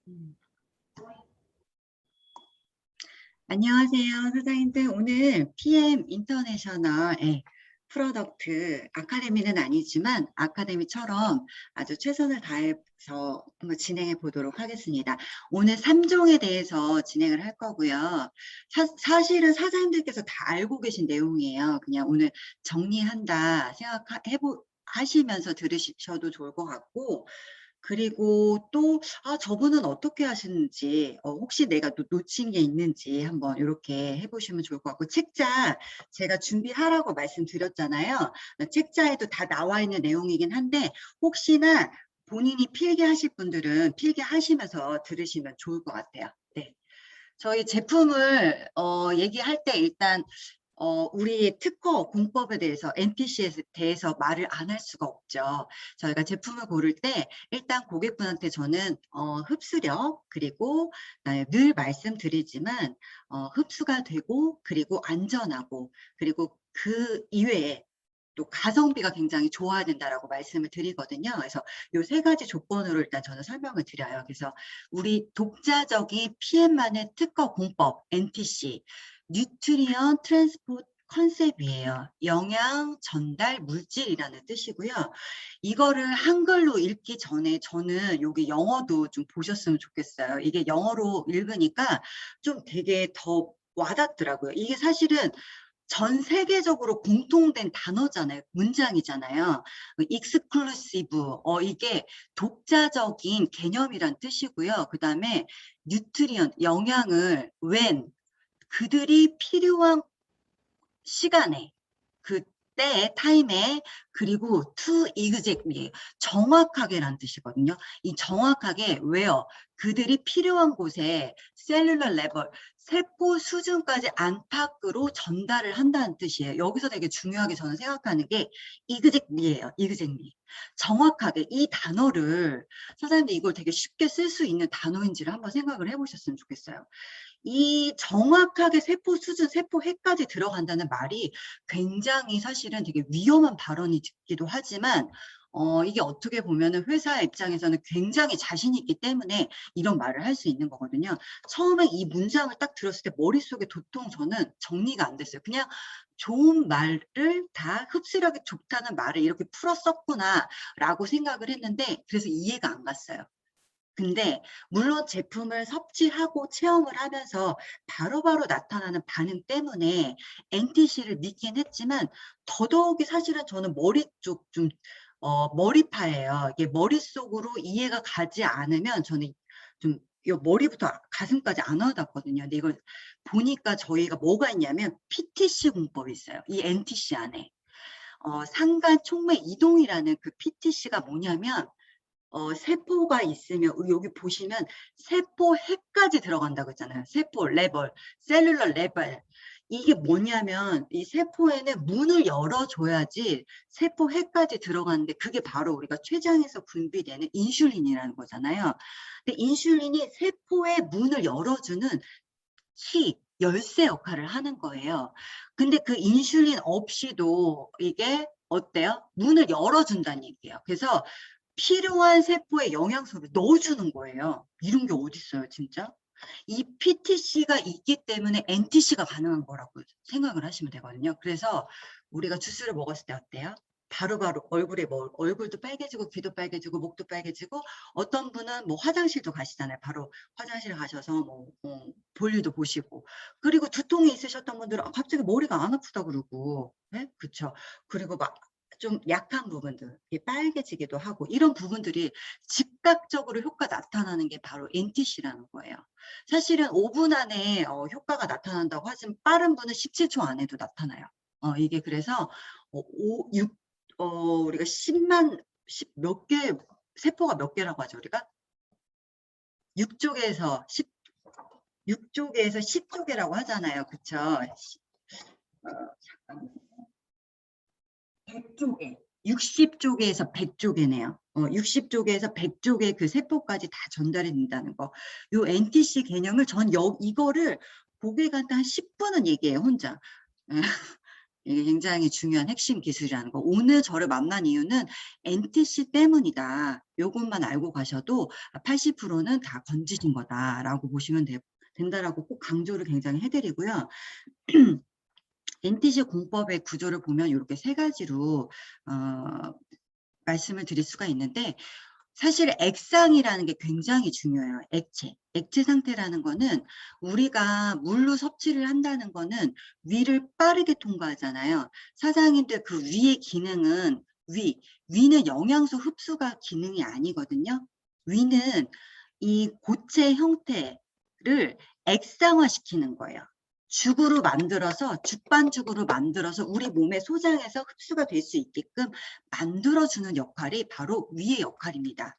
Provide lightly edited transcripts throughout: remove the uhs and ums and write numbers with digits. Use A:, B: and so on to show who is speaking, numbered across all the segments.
A: 음. 안녕하세요, 사장님들. 오늘 PM 인터내셔널 프로덕트 아카데미는 아니지만 아카데미처럼 아주 최선을 다해서 한번 진행해 보도록 하겠습니다. 오늘 3종에 대해서 진행을 할 거고요. 사실은 사장님들께서 다 알고 계신 내용이에요. 그냥 오늘 정리한다 하시면서 들으셔도 좋을 것 같고, 그리고 또 저분은 어떻게 하시는지 혹시 내가 놓친 게 있는지 한번 이렇게 해보시면 좋을 것 같고, 책자 제가 준비하라고 말씀드렸잖아요. 책자에도 다 나와 있는 내용이긴 한데 혹시나 본인이 필기하실 분들은 필기하시면서 들으시면 좋을 것 같아요. 네. 저희 제품을 얘기할 때 일단 우리 특허 공법에 대해서 NTC에 대해서 말을 안 할 수가 없죠. 저희가 제품을 고를 때 일단 고객분한테 저는 흡수력, 그리고 늘 말씀드리지만 흡수가 되고 그리고 안전하고 그리고 그 이외에 또 가성비가 굉장히 좋아야 된다라고 말씀을 드리거든요. 그래서 요 세 가지 조건으로 일단 저는 설명을 드려요. 그래서 우리 독자적인 PM만의 특허 공법 NTC 뉴트리언 트랜스포트 컨셉이에요. 영양 전달 물질이라는 뜻이고요. 이거를 한글로 읽기 전에 저는 여기 영어도 좀 보셨으면 좋겠어요. 이게 영어로 읽으니까 좀 되게 더 와닿더라고요. 이게 사실은 전 세계적으로 공통된 단어잖아요. 문장이잖아요. exclusive, 이게 독자적인 개념이란 뜻이고요. 그 다음에 뉴트리언, 영양을 when, 그들이 필요한 시간에, 그때 타임에, 그리고 to exactly, 정확하게란 뜻이거든요. 이 정확하게 where, 그들이 필요한 곳에 셀룰러 레벨, 세포 수준까지 안팎으로 전달을 한다는 뜻이에요. 여기서 되게 중요하게 저는 생각하는 게 exactly예요. exactly. 정확하게 이 단어를 선생님들 이걸 되게 쉽게 쓸 수 있는 단어인지를 한번 생각을 해보셨으면 좋겠어요. 이 정확하게 세포 수준, 세포 해까지 들어간다는 말이 굉장히 사실은 되게 위험한 발언이기도 하지만 이게 어떻게 보면은 회사 입장에서는 굉장히 자신 있기 때문에 이런 말을 할 수 있는 거거든요. 처음에 이 문장을 딱 들었을 때 머릿속에 도통 저는 정리가 안 됐어요. 그냥 좋은 말을 다 흡수력이 좋다는 말을 이렇게 풀어 썼구나라고 생각을 했는데 그래서 이해가 안 갔어요. 근데 물론 제품을 섭취하고 체험을 하면서 바로바로 나타나는 반응 때문에 NTC를 믿긴 했지만 더더욱이 사실은 저는 머리 쪽 좀 머리파예요. 이게 머릿속으로 이해가 가지 않으면 저는 좀 요 머리부터 가슴까지 안 와닿거든요. 근데 이걸 보니까 저희가 뭐가 있냐면 PTC 공법이 있어요. 이 NTC 안에. 상간 촉매 이동이라는 그 PTC가 뭐냐면 세포가 있으면 여기 보시면 세포 핵까지 들어간다고 했잖아요. 세포 레벨, 셀룰러 레벨. 이게 뭐냐면 이 세포에는 문을 열어줘야지 세포 핵까지 들어가는데 그게 바로 우리가 췌장에서 분비되는 인슐린이라는 거잖아요. 근데 인슐린이 세포의 문을 열어주는 키, 열쇠 역할을 하는 거예요. 근데 그 인슐린 없이도 이게 어때요? 문을 열어준다는 얘기예요. 그래서 필요한 세포에 영양소를 넣어주는 거예요. 이런 게 어딨어요, 진짜? 이 PTC가 있기 때문에 NTC가 가능한 거라고 생각을 하시면 되거든요. 그래서 우리가 주스를 먹었을 때 어때요? 바로바로 얼굴에 얼굴도 빨개지고 귀도 빨개지고 목도 빨개지고 어떤 분은 뭐 화장실도 가시잖아요. 바로 화장실 가셔서 뭐 볼일도 보시고 그리고 두통이 있으셨던 분들은 갑자기 머리가 안 아프다 그러고 네? 그쵸. 그리고 막 좀 약한 부분들 빨개지기도 하고 이런 부분들이 즉각적으로 효과 나타나는 게 바로 NTC라는 거예요. 사실은 5분 안에 효과가 나타난다고 하지만 빠른 분은 17초 안에도 나타나요. 이게 그래서 6, 우리가 10만, 10 몇 개, 세포가 몇 개라고 하죠, 우리가? 6쪽에서 10, 6쪽에서 10쪽이라고 하잖아요. 그쵸? 잠깐만요. 100쪽에 60쪽에서 100쪽이네요. 60쪽에서 100쪽의 그 세포까지 다 전달이 된다는 거. 요 NTC 개념을 전 이거를 고객한테 한 10분은 얘기해요, 혼자. 이게 굉장히 중요한 핵심 기술이라는 거. 오늘 저를 만난 이유는 NTC 때문이다. 요것만 알고 가셔도 80%는 다 건지신 거다라고 보시면 된다라고 꼭 강조를 굉장히 해드리고요. NTC 공법의 구조를 보면 이렇게 세 가지로 말씀을 드릴 수가 있는데, 사실 액상이라는 게 굉장히 중요해요. 액체 상태라는 거는 우리가 물로 섭취를 한다는 거는 위를 빠르게 통과하잖아요. 사장님들 그 위의 기능은 위는 영양소 흡수가 기능이 아니거든요. 위는 이 고체 형태를 액상화시키는 거예요. 죽으로 만들어서 죽반죽으로 만들어서 우리 몸에 소장해서 흡수가 될 수 있게끔 만들어주는 역할이 바로 위의 역할입니다.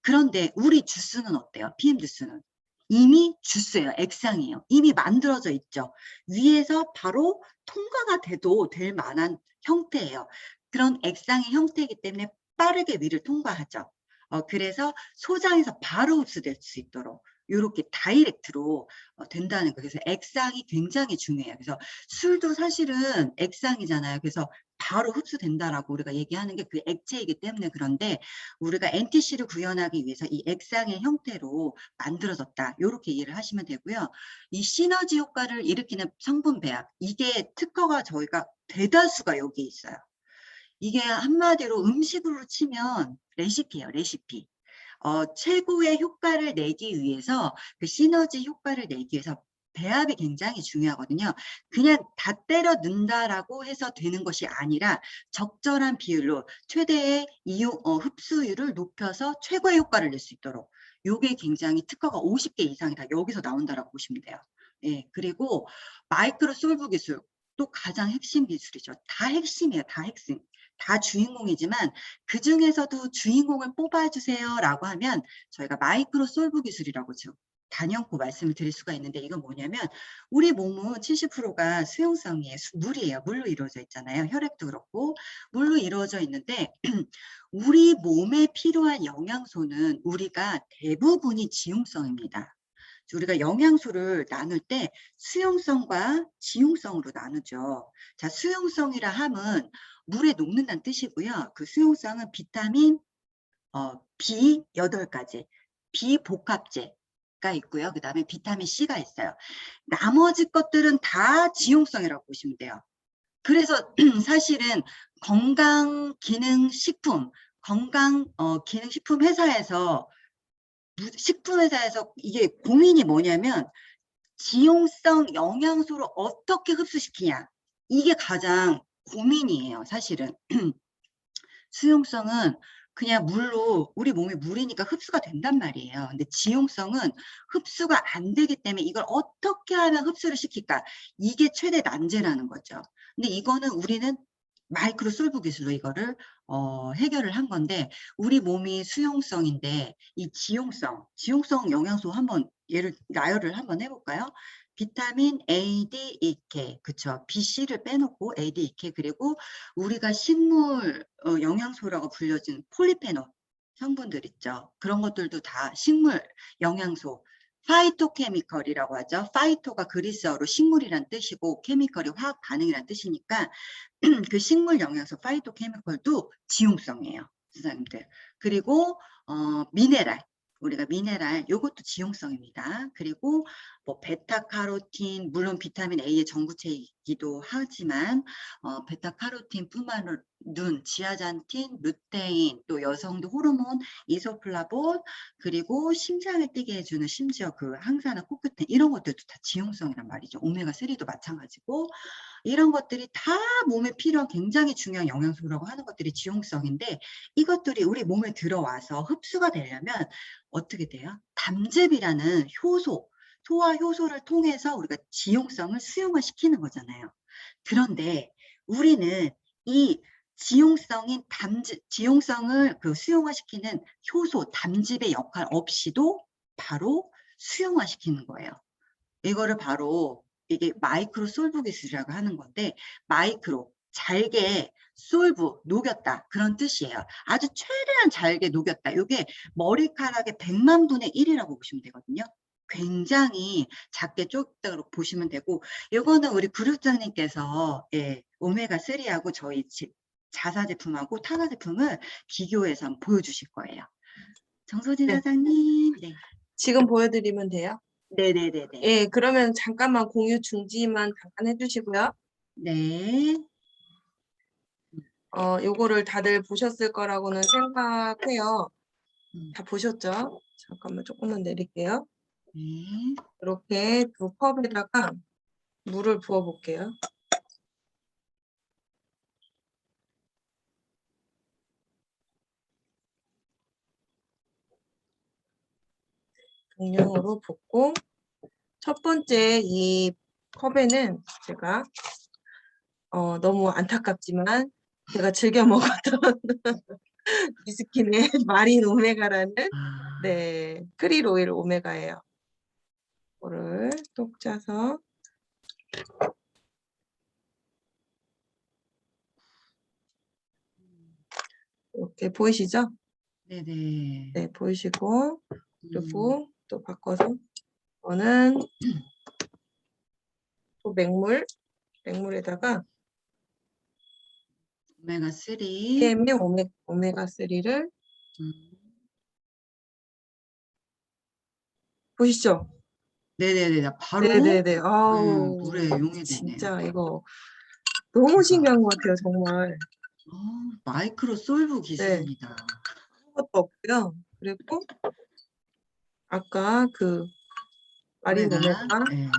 A: 그런데 우리 주스는 어때요? PM 주스는 이미 주스예요. 액상이에요. 이미 만들어져 있죠. 위에서 바로 통과가 돼도 될 만한 형태예요. 그런 액상의 형태이기 때문에 빠르게 위를 통과하죠. 그래서 소장에서 바로 흡수될 수 있도록 이렇게 다이렉트로 된다는 거예요. 그래서 액상이 굉장히 중요해요. 그래서 술도 사실은 액상이잖아요. 그래서 바로 흡수된다라고 우리가 얘기하는 게 그 액체이기 때문에. 그런데 우리가 NTC를 구현하기 위해서 이 액상의 형태로 만들어졌다. 이렇게 이해를 하시면 되고요. 이 시너지 효과를 일으키는 성분 배합, 이게 특허가 저희가 대다수가 여기 있어요. 이게 한마디로 음식으로 치면 레시피예요. 레시피. 최고의 효과를 내기 위해서, 그 시너지 효과를 내기 위해서 배합이 굉장히 중요하거든요. 그냥 다 때려 넣는다라고 해서 되는 것이 아니라 적절한 비율로 최대의 흡수율을 높여서 최고의 효과를 낼 수 있도록, 요게 굉장히 특허가 50개 이상이 다 여기서 나온다라고 보시면 돼요. 예, 그리고 마이크로 솔브 기술 또 가장 핵심 기술이죠. 다 핵심이에요. 다 핵심. 다 주인공이지만 그 중에서도 주인공을 뽑아주세요라고 하면 저희가 마이크로 솔브 기술이라고 단연코 말씀을 드릴 수가 있는데, 이건 뭐냐면 우리 몸은 70%가 수용성이에요. 물이에요. 물로 이루어져 있잖아요. 혈액도 그렇고 물로 이루어져 있는데 우리 몸에 필요한 영양소는 우리가 대부분이 지용성입니다. 우리가 영양소를 나눌 때 수용성과 지용성으로 나누죠. 자, 수용성이라 함은 물에 녹는다는 뜻이고요. 그 수용성은 비타민 B 8가지, 비복합제가 있고요. 그 다음에 비타민 C가 있어요. 나머지 것들은 다 지용성이라고 보시면 돼요. 그래서 사실은 건강기능식품, 기능식품 회사에서 식품회사에서 이게 고민이 뭐냐면 지용성 영양소를 어떻게 흡수시키냐, 이게 가장 고민이에요. 사실은 수용성은 그냥 물로, 우리 몸에 물이니까 흡수가 된단 말이에요. 근데 지용성은 흡수가 안 되기 때문에 이걸 어떻게 하면 흡수를 시킬까, 이게 최대 난제라는 거죠. 근데 이거는 우리는 마이크로 솔브 기술로 이거를 해결을 한 건데, 우리 몸이 수용성인데 이 지용성 영양소 한번 나열을 한번 해볼까요? 비타민 A, D, EK, 그쵸? B, C를 빼놓고 A, D, EK, 그리고 우리가 식물 영양소라고 불려진 폴리페놀 성분들 있죠. 그런 것들도 다 식물 영양소, 파이토케미컬이라고 하죠. 파이토가 그리스어로 식물이란 뜻이고 케미컬이 화학 반응이란 뜻이니까 그 식물 영양소 파이토케미컬도 지용성이에요, 선생님들. 그리고 미네랄, 우리가 미네랄 요것도 지용성입니다. 그리고 뭐 베타카로틴, 물론 비타민 A의 전구체이기도 하지만 베타카로틴뿐만 눈, 지아잔틴, 루테인, 또 여성도 호르몬, 이소플라본, 그리고 심장을 뛰게 해주는 심지어 그 항산화 코큐텐, 이런 것들도 다 지용성이란 말이죠. 오메가3도 마찬가지고, 이런 것들이 다 몸에 필요한 굉장히 중요한 영양소라고 하는 것들이 지용성인데, 이것들이 우리 몸에 들어와서 흡수가 되려면 어떻게 돼요? 담즙이라는 효소, 소화 효소를 통해서 우리가 지용성을 수용을 시키는 거잖아요. 그런데 우리는 이 지용성을 그 수용화시키는 효소, 담즙의 역할 없이도 바로 수용화시키는 거예요. 이거를 바로 이게 마이크로 솔브 기술이라고 하는 건데, 마이크로, 잘게, 솔브, 녹였다, 그런 뜻이에요. 아주 최대한 잘게 녹였다. 이게 머리카락의 100만 분의 1이라고 보시면 되거든요. 굉장히 작게 쪼갰다고 보시면 되고, 요거는 우리 그룹장님께서 예, 오메가3하고 저희 자사 제품하고 타사 제품을 비교해서 한번 보여주실 거예요. 정소진
B: 네.
A: 사장님. 네.
B: 지금 보여드리면 돼요?
A: 네네네네.
B: 예, 그러면 잠깐만 공유 중지만 잠깐 해주시고요.
A: 네.
B: 요거를 다들 보셨을 거라고는 생각해요.
A: 음,
B: 다 보셨죠? 잠깐만 조금만 내릴게요.
A: 네.
B: 이렇게 두 컵에다가 물을 부어 볼게요. 동량으로 붓고, 첫 번째 이 컵에는 제가 너무 안타깝지만 제가 즐겨 먹었던 위스킨의 마린 오메가라는
A: 아,
B: 네, 크릴 오일 오메가예요. 이거를 똑 짜서 이렇게 보이시죠?
A: 네네.
B: 네, 보이시고,
A: 음,
B: 그리고 또 바꿔서 이거는 또 맹물에다가
A: 오메가3.
B: PM의 오메가3를
A: 음,
B: 보시죠?
A: 네네네. 바로
B: 네네네. 아우,
A: 물에 용해되네요.
B: 진짜 이거 너무
A: 대박.
B: 신기한 것 같아요, 정말.
A: 마이크로 솔브
B: 네,
A: 기술입니다.
B: 아무것도 없고요. 그리고 아까 그 마린
A: 오메가.
B: 오메가,
A: 네.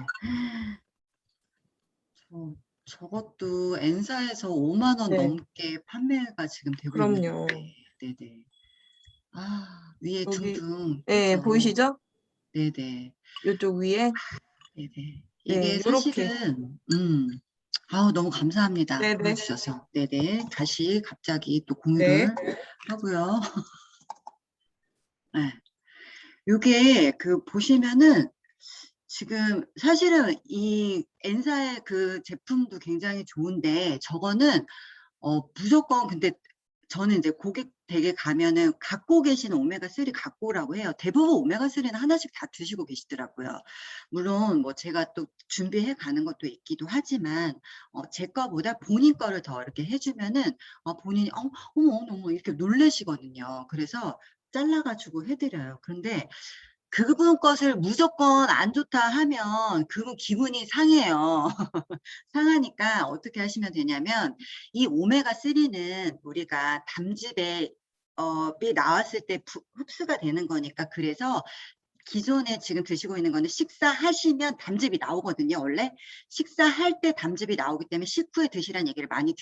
A: 저것도 N사에서 5만 원
B: 네,
A: 넘게 판매가 지금 되고 있는
B: 그럼요.
A: 건데. 네네. 위에
B: 여기,
A: 둥둥
B: 네,
A: 뜨죠.
B: 보이시죠?
A: 네네.
B: 이쪽 위에,
A: 네네.
B: 네,
A: 이게
B: 요렇게,
A: 사실은 너무 감사합니다.
B: 네네,
A: 보여주셔서. 네네. 다시 갑자기 또
B: 네,
A: 공유를 하고요. 네. 요게 보시면은 지금 사실은 이 N사의 그 제품도 굉장히 좋은데, 저거는 무조건, 근데 저는 이제 고객 댁에 가면은 갖고 계시는 오메가3 갖고 오라고 해요. 대부분 오메가3는 하나씩 다 드시고 계시더라고요. 물론 뭐 제가 또 준비해 가는 것도 있기도 하지만, 제 거보다 본인 거를 더 이렇게 해주면은, 본인이, 어머, 어머, 이렇게 놀라시거든요. 그래서 잘라가지고 해드려요. 그런데 그분 것을 무조건 안 좋다 하면 그분 기분이 상해요. 상하니까 어떻게 하시면 되냐면, 이 오메가3는 우리가 담즙에 이 나왔을 때 흡수가 되는 거니까, 그래서 기존에 지금 드시고 있는 거는 식사하시면 담즙이 나오거든요. 원래 식사할 때 담즙이 나오기 때문에 식후에 드시라는 얘기를 많이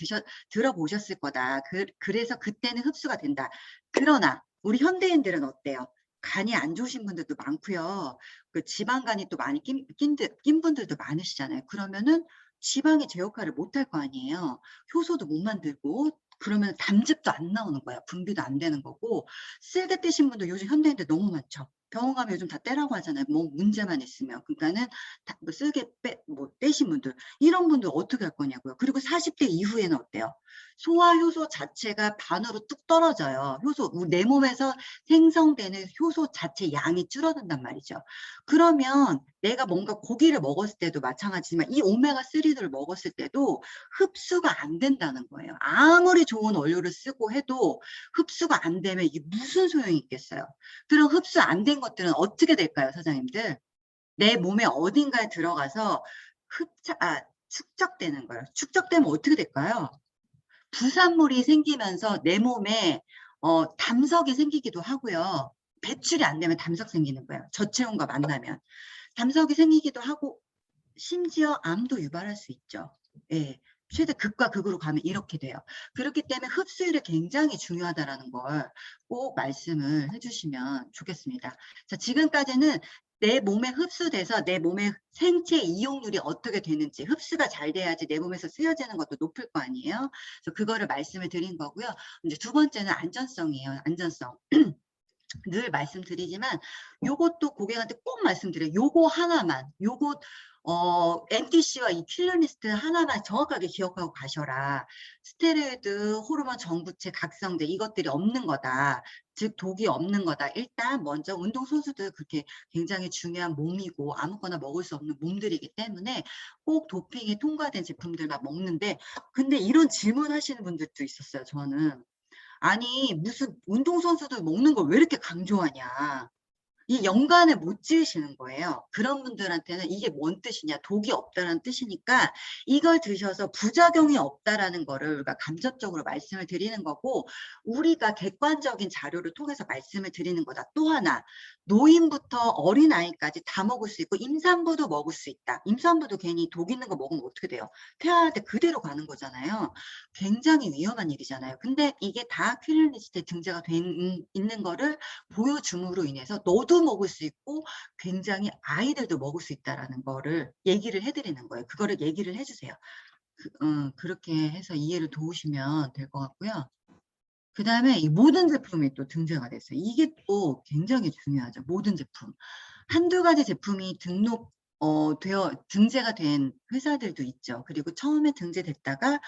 A: 들어보셨을 거다. 그래서 그때는 흡수가 된다. 그러나 우리 현대인들은 어때요? 간이 안 좋으신 분들도 많고요. 그 지방간이 또 많이 낀 분들도 많으시잖아요. 그러면은 지방이 제 역할을 못 할 거 아니에요. 효소도 못 만들고, 그러면 담즙도 안 나오는 거야. 분비도 안 되는 거고. 쓸개 떼신 분도 요즘 현대인들 너무 많죠. 병원 가면 요즘 다 떼라고 하잖아요. 뭐 문제만 있으면. 그러니까는 뭐 쓸개 뭐 떼신 분들, 이런 분들 어떻게 할 거냐고요. 그리고 40대 이후에는 어때요? 소화 효소 자체가 반으로 뚝 떨어져요. 내 몸에서 생성되는 효소 자체 양이 줄어든단 말이죠. 그러면 내가 뭔가 고기를 먹었을 때도 마찬가지지만, 이 오메가3를 먹었을 때도 흡수가 안 된다는 거예요. 아무리 좋은 원료를 쓰고 해도 흡수가 안 되면 이게 무슨 소용이 있겠어요. 그럼 흡수 안 된 것들은 어떻게 될까요, 사장님들? 내 몸에 어딘가에 들어가서 축적되는 거예요. 축적되면 어떻게 될까요? 부산물이 생기면서 내 몸에 담석이 생기기도 하고요. 배출이 안 되면 담석 생기는 거예요. 저체온과 만나면. 담석이 생기기도 하고, 심지어 암도 유발할 수 있죠. 예. 최대 극과 극으로 가면 이렇게 돼요. 그렇기 때문에 흡수율이 굉장히 중요하다는 걸 꼭 말씀을 해주시면 좋겠습니다. 자, 지금까지는 내 몸에 흡수돼서 내 몸의 생체 이용률이 어떻게 되는지, 흡수가 잘 돼야지 내 몸에서 쓰여지는 것도 높을 거 아니에요. 그래서 그거를 말씀을 드린 거고요. 이제 두 번째는 안전성이에요. 안전성. 늘 말씀드리지만 요것도 고객한테 꼭 말씀드려요. 요거 하나만, 요거 NTC와 이 킬러리스트 하나만 정확하게 기억하고 가셔라. 스테로이드, 호르몬 정부체, 각성제 이것들이 없는 거다. 즉 독이 없는 거다. 일단 먼저 운동선수들 그렇게 굉장히 중요한 몸이고 아무거나 먹을 수 없는 몸들이기 때문에 꼭 도핑이 통과된 제품들만 먹는데, 근데 이런 질문 하시는 분들도 있었어요. 저는 아니 무슨 운동선수들 먹는 걸 왜 이렇게 강조하냐. 이 연관을 못 지으시는 거예요. 그런 분들한테는 이게 뭔 뜻이냐, 독이 없다는 뜻이니까 이걸 드셔서 부작용이 없다라는 거를 우리가 간접적으로 말씀을 드리는 거고, 우리가 객관적인 자료를 통해서 말씀을 드리는 거다. 또 하나, 노인부터 어린아이까지 다 먹을 수 있고 임산부도 먹을 수 있다. 임산부도 괜히 독 있는 거 먹으면 어떻게 돼요? 태아할 때 그대로 가는 거잖아요. 굉장히 위험한 일이잖아요. 근데 이게 다 큐리니스트에 등재가 있는 거를 보여줌으로 인해서 너도 먹을 수 있고 굉장히 아이들도 먹을 수 있다라는 거를 얘기를 해드리는 거예요. 그거를 얘기를 해주세요. 그렇게 해서 이해를 도우시면 될 것 같고요. 그 다음에 이 모든 제품이 또 등재가 됐어요. 이게 또 굉장히 중요하죠. 모든 제품. 한두 가지 제품이 등재가 된 회사들도 있죠. 그리고 처음에 등재됐다가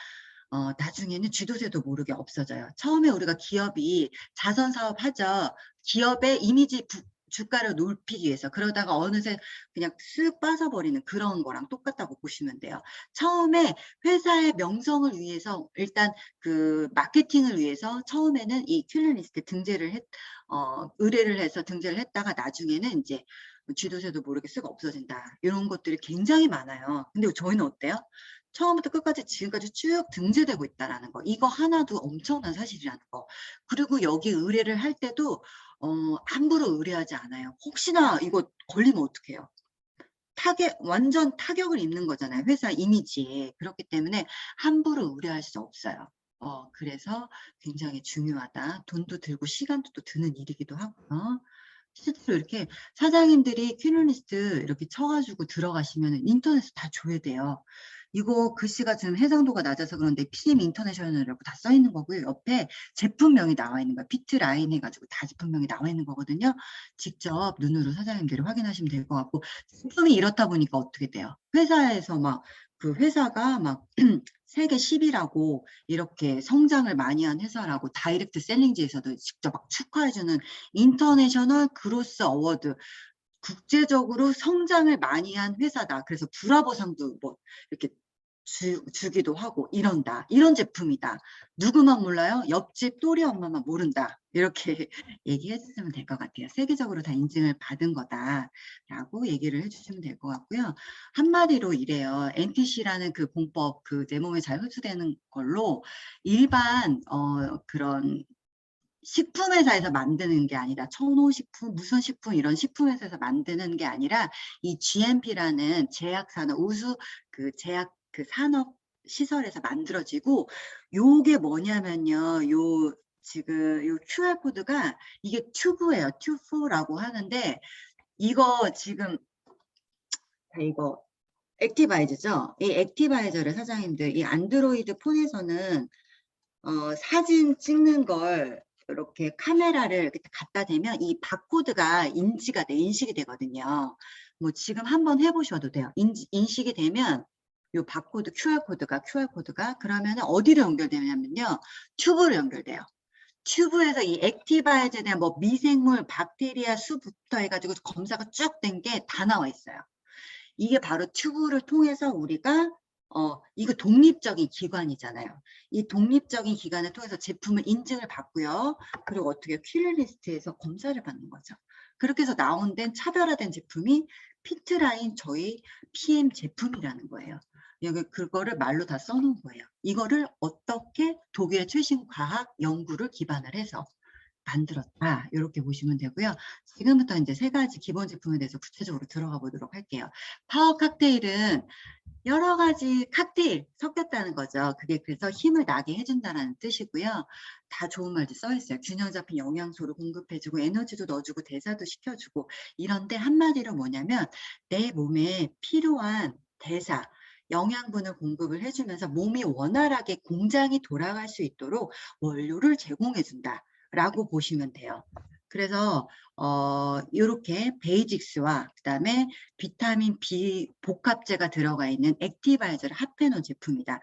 A: 나중에는 쥐도새도 모르게 없어져요. 처음에 우리가 기업이 자선 사업 하죠. 기업의 이미지 주가를 높이기 위해서. 그러다가 어느새 그냥 쓱 빠져버리는 그런 거랑 똑같다고 보시면 돼요. 처음에 회사의 명성을 위해서 일단 그 마케팅을 위해서 처음에는 이 큐리니스트 의뢰를 해서 등재를 했다가 나중에는 이제 쥐도새도 모르게 쓱 없어진다. 이런 것들이 굉장히 많아요. 근데 저희는 어때요? 처음부터 끝까지 지금까지 쭉 등재되고 있다라는 거. 이거 하나도 엄청난 사실이라는 거. 그리고 여기 의뢰를 할 때도 함부로 의뢰하지 않아요. 혹시나 이거 걸리면 어떡해요? 완전 타격을 입는 거잖아요. 회사 이미지에. 그렇기 때문에 함부로 의뢰할 수 없어요. 그래서 굉장히 중요하다. 돈도 들고 시간도 또 드는 일이기도 하고요. 실제로 이렇게 사장님들이 큐리니스트 이렇게 쳐가지고 들어가시면 인터넷에 다 줘야 돼요. 이거 글씨가 지금 해상도가 낮아서 그런데 PM 인터내셔널이라고 다 써 있는 거고요. 옆에 제품명이 나와 있는 거예요. 피트라인 해가지고 다 제품명이 나와 있는 거거든요. 직접 눈으로 사장님들이 확인하시면 될 것 같고, 제품이 이렇다 보니까 어떻게 돼요? 회사에서 막 그 회사가 막 세계 10위라고 이렇게 성장을 많이 한 회사라고 다이렉트 셀링지에서도 직접 막 축하해주는 인터내셔널 그로스 어워드, 국제적으로 성장을 많이 한 회사다. 그래서 브라보상도 뭐 이렇게 주기도 하고 이런다. 이런 제품이다. 누구만 몰라요? 옆집 또리 엄마만 모른다. 이렇게 얘기해 주시면 될 것 같아요. 세계적으로 다 인증을 받은 거다라고 얘기를 해주시면 될 것 같고요. 한마디로 이래요. NTC라는 그 공법, 그 내 몸에 잘 흡수되는 걸로 일반 그런 식품회사에서 만드는 게 아니라 천호식품, 무슨 식품 이런 식품회사에서 만드는 게 아니라 이 GMP라는 제약산업, 우수 그 제약 그 산업 시설에서 만들어지고, 요게 뭐냐면요. 지금 요 QR코드가 이게 튜브예요. 튜브라고 하는데 이거 지금 이거 액티바이저죠. 이 액티바이저를 사장님들 이 안드로이드 폰에서는 사진 찍는 걸 이렇게 카메라를 이렇게 갖다 대면 이 바코드가 인식이 되거든요. 뭐 지금 한번 해보셔도 돼요. 인식이 되면 요 바코드, QR코드가 그러면 어디로 연결되냐면요. 튜브로 연결돼요. 튜브에서 이 액티바이저에 대한 뭐 미생물, 박테리아 수부터 해가지고 검사가 쭉 된 게 다 나와 있어요. 이게 바로 튜브를 통해서 우리가 이거 독립적인 기관이잖아요. 이 독립적인 기관을 통해서 제품을 인증을 받고요. 그리고 어떻게 큐리리스트에서 검사를 받는 거죠. 그렇게 해서 나온 차별화된 제품이 피트라인 저희 PM 제품이라는 거예요. 여기 그거를 말로 다 써놓은 거예요. 이거를 어떻게 독일의 최신 과학 연구를 기반을 해서 만들었다. 이렇게 보시면 되고요. 지금부터 이제 세 가지 기본 제품에 대해서 구체적으로 들어가 보도록 할게요. 파워 칵테일은 여러 가지 칵테일 섞였다는 거죠. 그게 그래서 힘을 나게 해준다는 뜻이고요. 다 좋은 말도 써 있어요. 균형 잡힌 영양소를 공급해주고 에너지도 넣어주고 대사도 시켜주고, 이런데 한마디로 뭐냐면 내 몸에 필요한 대사, 영양분을 공급을 해주면서 몸이 원활하게 공장이 돌아갈 수 있도록 원료를 제공해준다 라고 보시면 돼요. 그래서 요렇게 베이직스와 그다음에 비타민 B 복합제가 들어가 있는 액티바이저를 합해 놓은 제품이다.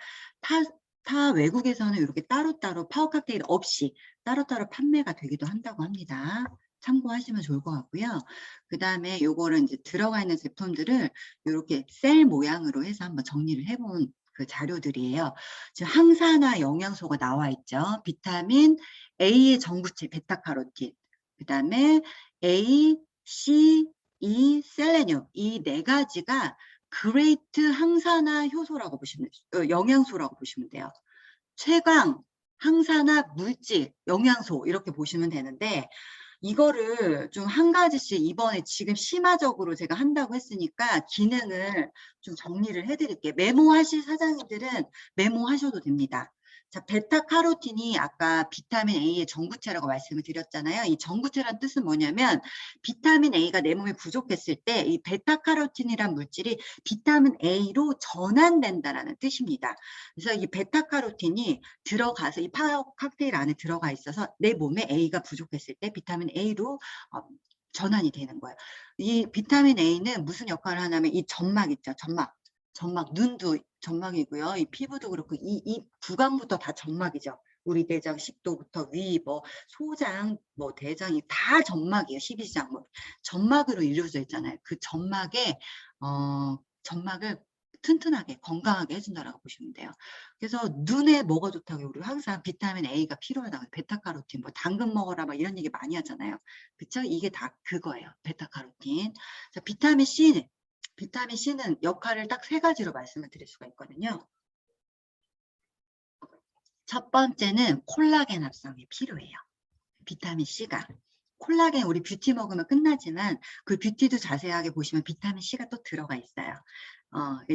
A: 타 외국에서는 이렇게 따로따로 파워 칵테일 없이 따로따로 판매가 되기도 한다고 합니다. 참고하시면 좋을 것 같고요. 그다음에 요거를 이제 들어가 있는 제품들을 요렇게 셀 모양으로 해서 한번 정리를 해본 그 자료들이에요. 지금 항산화 영양소가 나와 있죠. 비타민 A의 전구체 베타카로틴, 그다음에 A, C, E, 셀레늄 이 네 가지가 그레이트 항산화 효소라고 보시면 영양소라고 보시면 돼요. 최강 항산화 물질 영양소 이렇게 보시면 되는데 이거를 좀 한 가지씩 이번에 지금 심화적으로 제가 한다고 했으니까 기능을 좀 정리를 해드릴게요. 메모하실 사장님들은 메모하셔도 됩니다. 자, 베타카로틴이 아까 비타민 A의 전구체라고 말씀을 드렸잖아요. 이 전구체란 뜻은 뭐냐면 비타민 A가 내 몸에 부족했을 때 이 베타카로틴이란 물질이 비타민 A로 전환된다라는 뜻입니다. 그래서 이 베타카로틴이 들어가서 이 파워 칵테일 안에 들어가 있어서 내 몸에 A가 부족했을 때 비타민 A로 전환이 되는 거예요. 이 비타민 A는 무슨 역할을 하냐면 이 점막 있죠. 점막 눈도 점막이고요. 이 피부도 그렇고 이 구강부터 다 점막이죠. 우리 대장, 식도부터 위, 뭐 소장, 뭐 대장이 다 점막이에요. 12장 뭐 점막으로 이루어져 있잖아요. 그 점막을 튼튼하게 건강하게 해준다라고 보시면 돼요. 그래서 눈에 뭐가 좋다고 우리 항상 비타민 A가 필요하다고 베타카로틴 뭐 당근 먹어라 막 이런 얘기 많이 하잖아요. 그렇죠? 이게 다 그거예요. 베타카로틴. 자, 비타민 C는 역할을 딱 세 가지로 말씀을 드릴 수가 있거든요. 첫 번째는 콜라겐 합성이 필요해요. 비타민 C가. 콜라겐 우리 뷰티 먹으면 끝나지만 그 뷰티도 자세하게 보시면 비타민 C가 또 들어가 있어요.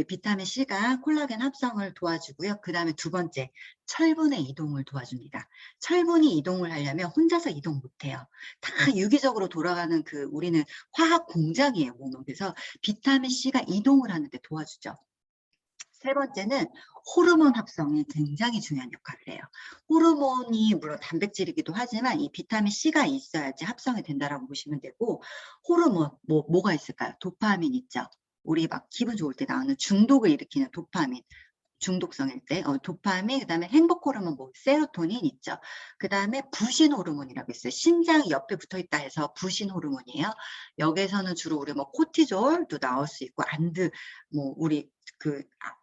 A: 비타민 C가 콜라겐 합성을 도와주고요. 그 다음에 두 번째, 철분의 이동을 도와줍니다. 철분이 이동을 하려면 혼자서 이동 못해요. 다 유기적으로 돌아가는 우리는 화학 공장이에요, 몸은. 그래서 비타민 C가 이동을 하는데 도와주죠. 세 번째는 호르몬 합성이 굉장히 중요한 역할을 해요. 호르몬이 물론 단백질이기도 하지만 이 비타민 C가 있어야지 합성이 된다라고 보시면 되고 호르몬 뭐가 있을까요? 도파민 있죠. 우리 막 기분 좋을 때 나오는 중독을 일으키는 도파민. 중독성일 때 도파민, 그다음에 행복 호르몬 뭐 세로토닌 있죠. 그다음에 부신 호르몬이라고 있어요. 심장 옆에 붙어 있다 해서 부신 호르몬이에요. 여기에서는 주로 우리 뭐 코티졸도 나올 수 있고 안드 뭐 우리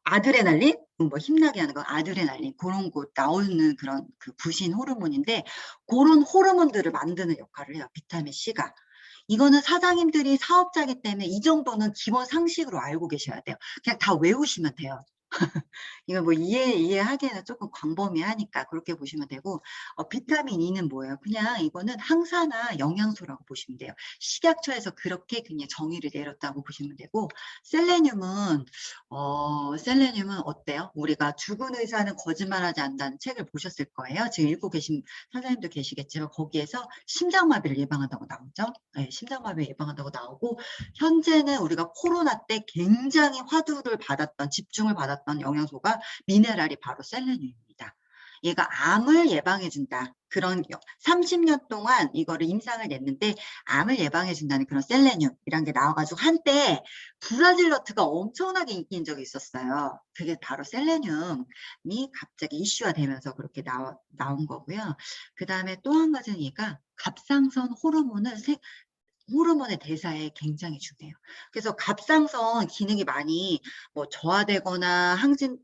A: 아드레날린 뭐 힘나게 하는 거 아드레날린 그런 거 나오는 그런 부신 호르몬인데 그런 호르몬들을 만드는 역할을 해요. 비타민 C가. 이거는 사장님들이 사업자이기 때문에 이 정도는 기본 상식으로 알고 계셔야 돼요. 그냥 다 외우시면 돼요. 이거 뭐 이해하기에는 조금 광범위하니까 그렇게 보시면 되고, 비타민 E는 뭐예요? 그냥 이거는 항산화 영양소라고 보시면 돼요. 식약처에서 그렇게 그냥 정의를 내렸다고 보시면 되고, 셀레늄은, 셀레늄은 어때요? 우리가 죽은 의사는 거짓말하지 않는다는 책을 보셨을 거예요. 지금 읽고 계신 선생님도 계시겠지만, 거기에서 심장마비를 예방한다고 나오죠? 네, 심장마비를 예방한다고 나오고, 현재는 우리가 코로나 때 굉장히 화두를 받았던, 집중을 받았던 영양소가 미네랄이 바로 셀레늄입니다. 얘가 암을 예방해준다. 그런 30년 동안 이거를 임상을 냈는데 암을 예방해준다는 그런 셀레늄이란 게 나와가지고 한때 브라질너트가 엄청나게 인기인 적이 있었어요. 그게 바로 셀레늄이 갑자기 이슈화 되면서 그렇게 나온 거고요. 그 다음에 또 한 가지는 얘가 갑상선 호르몬의 대사에 굉장히 중요해요. 그래서 갑상선 기능이 많이 뭐 저하되거나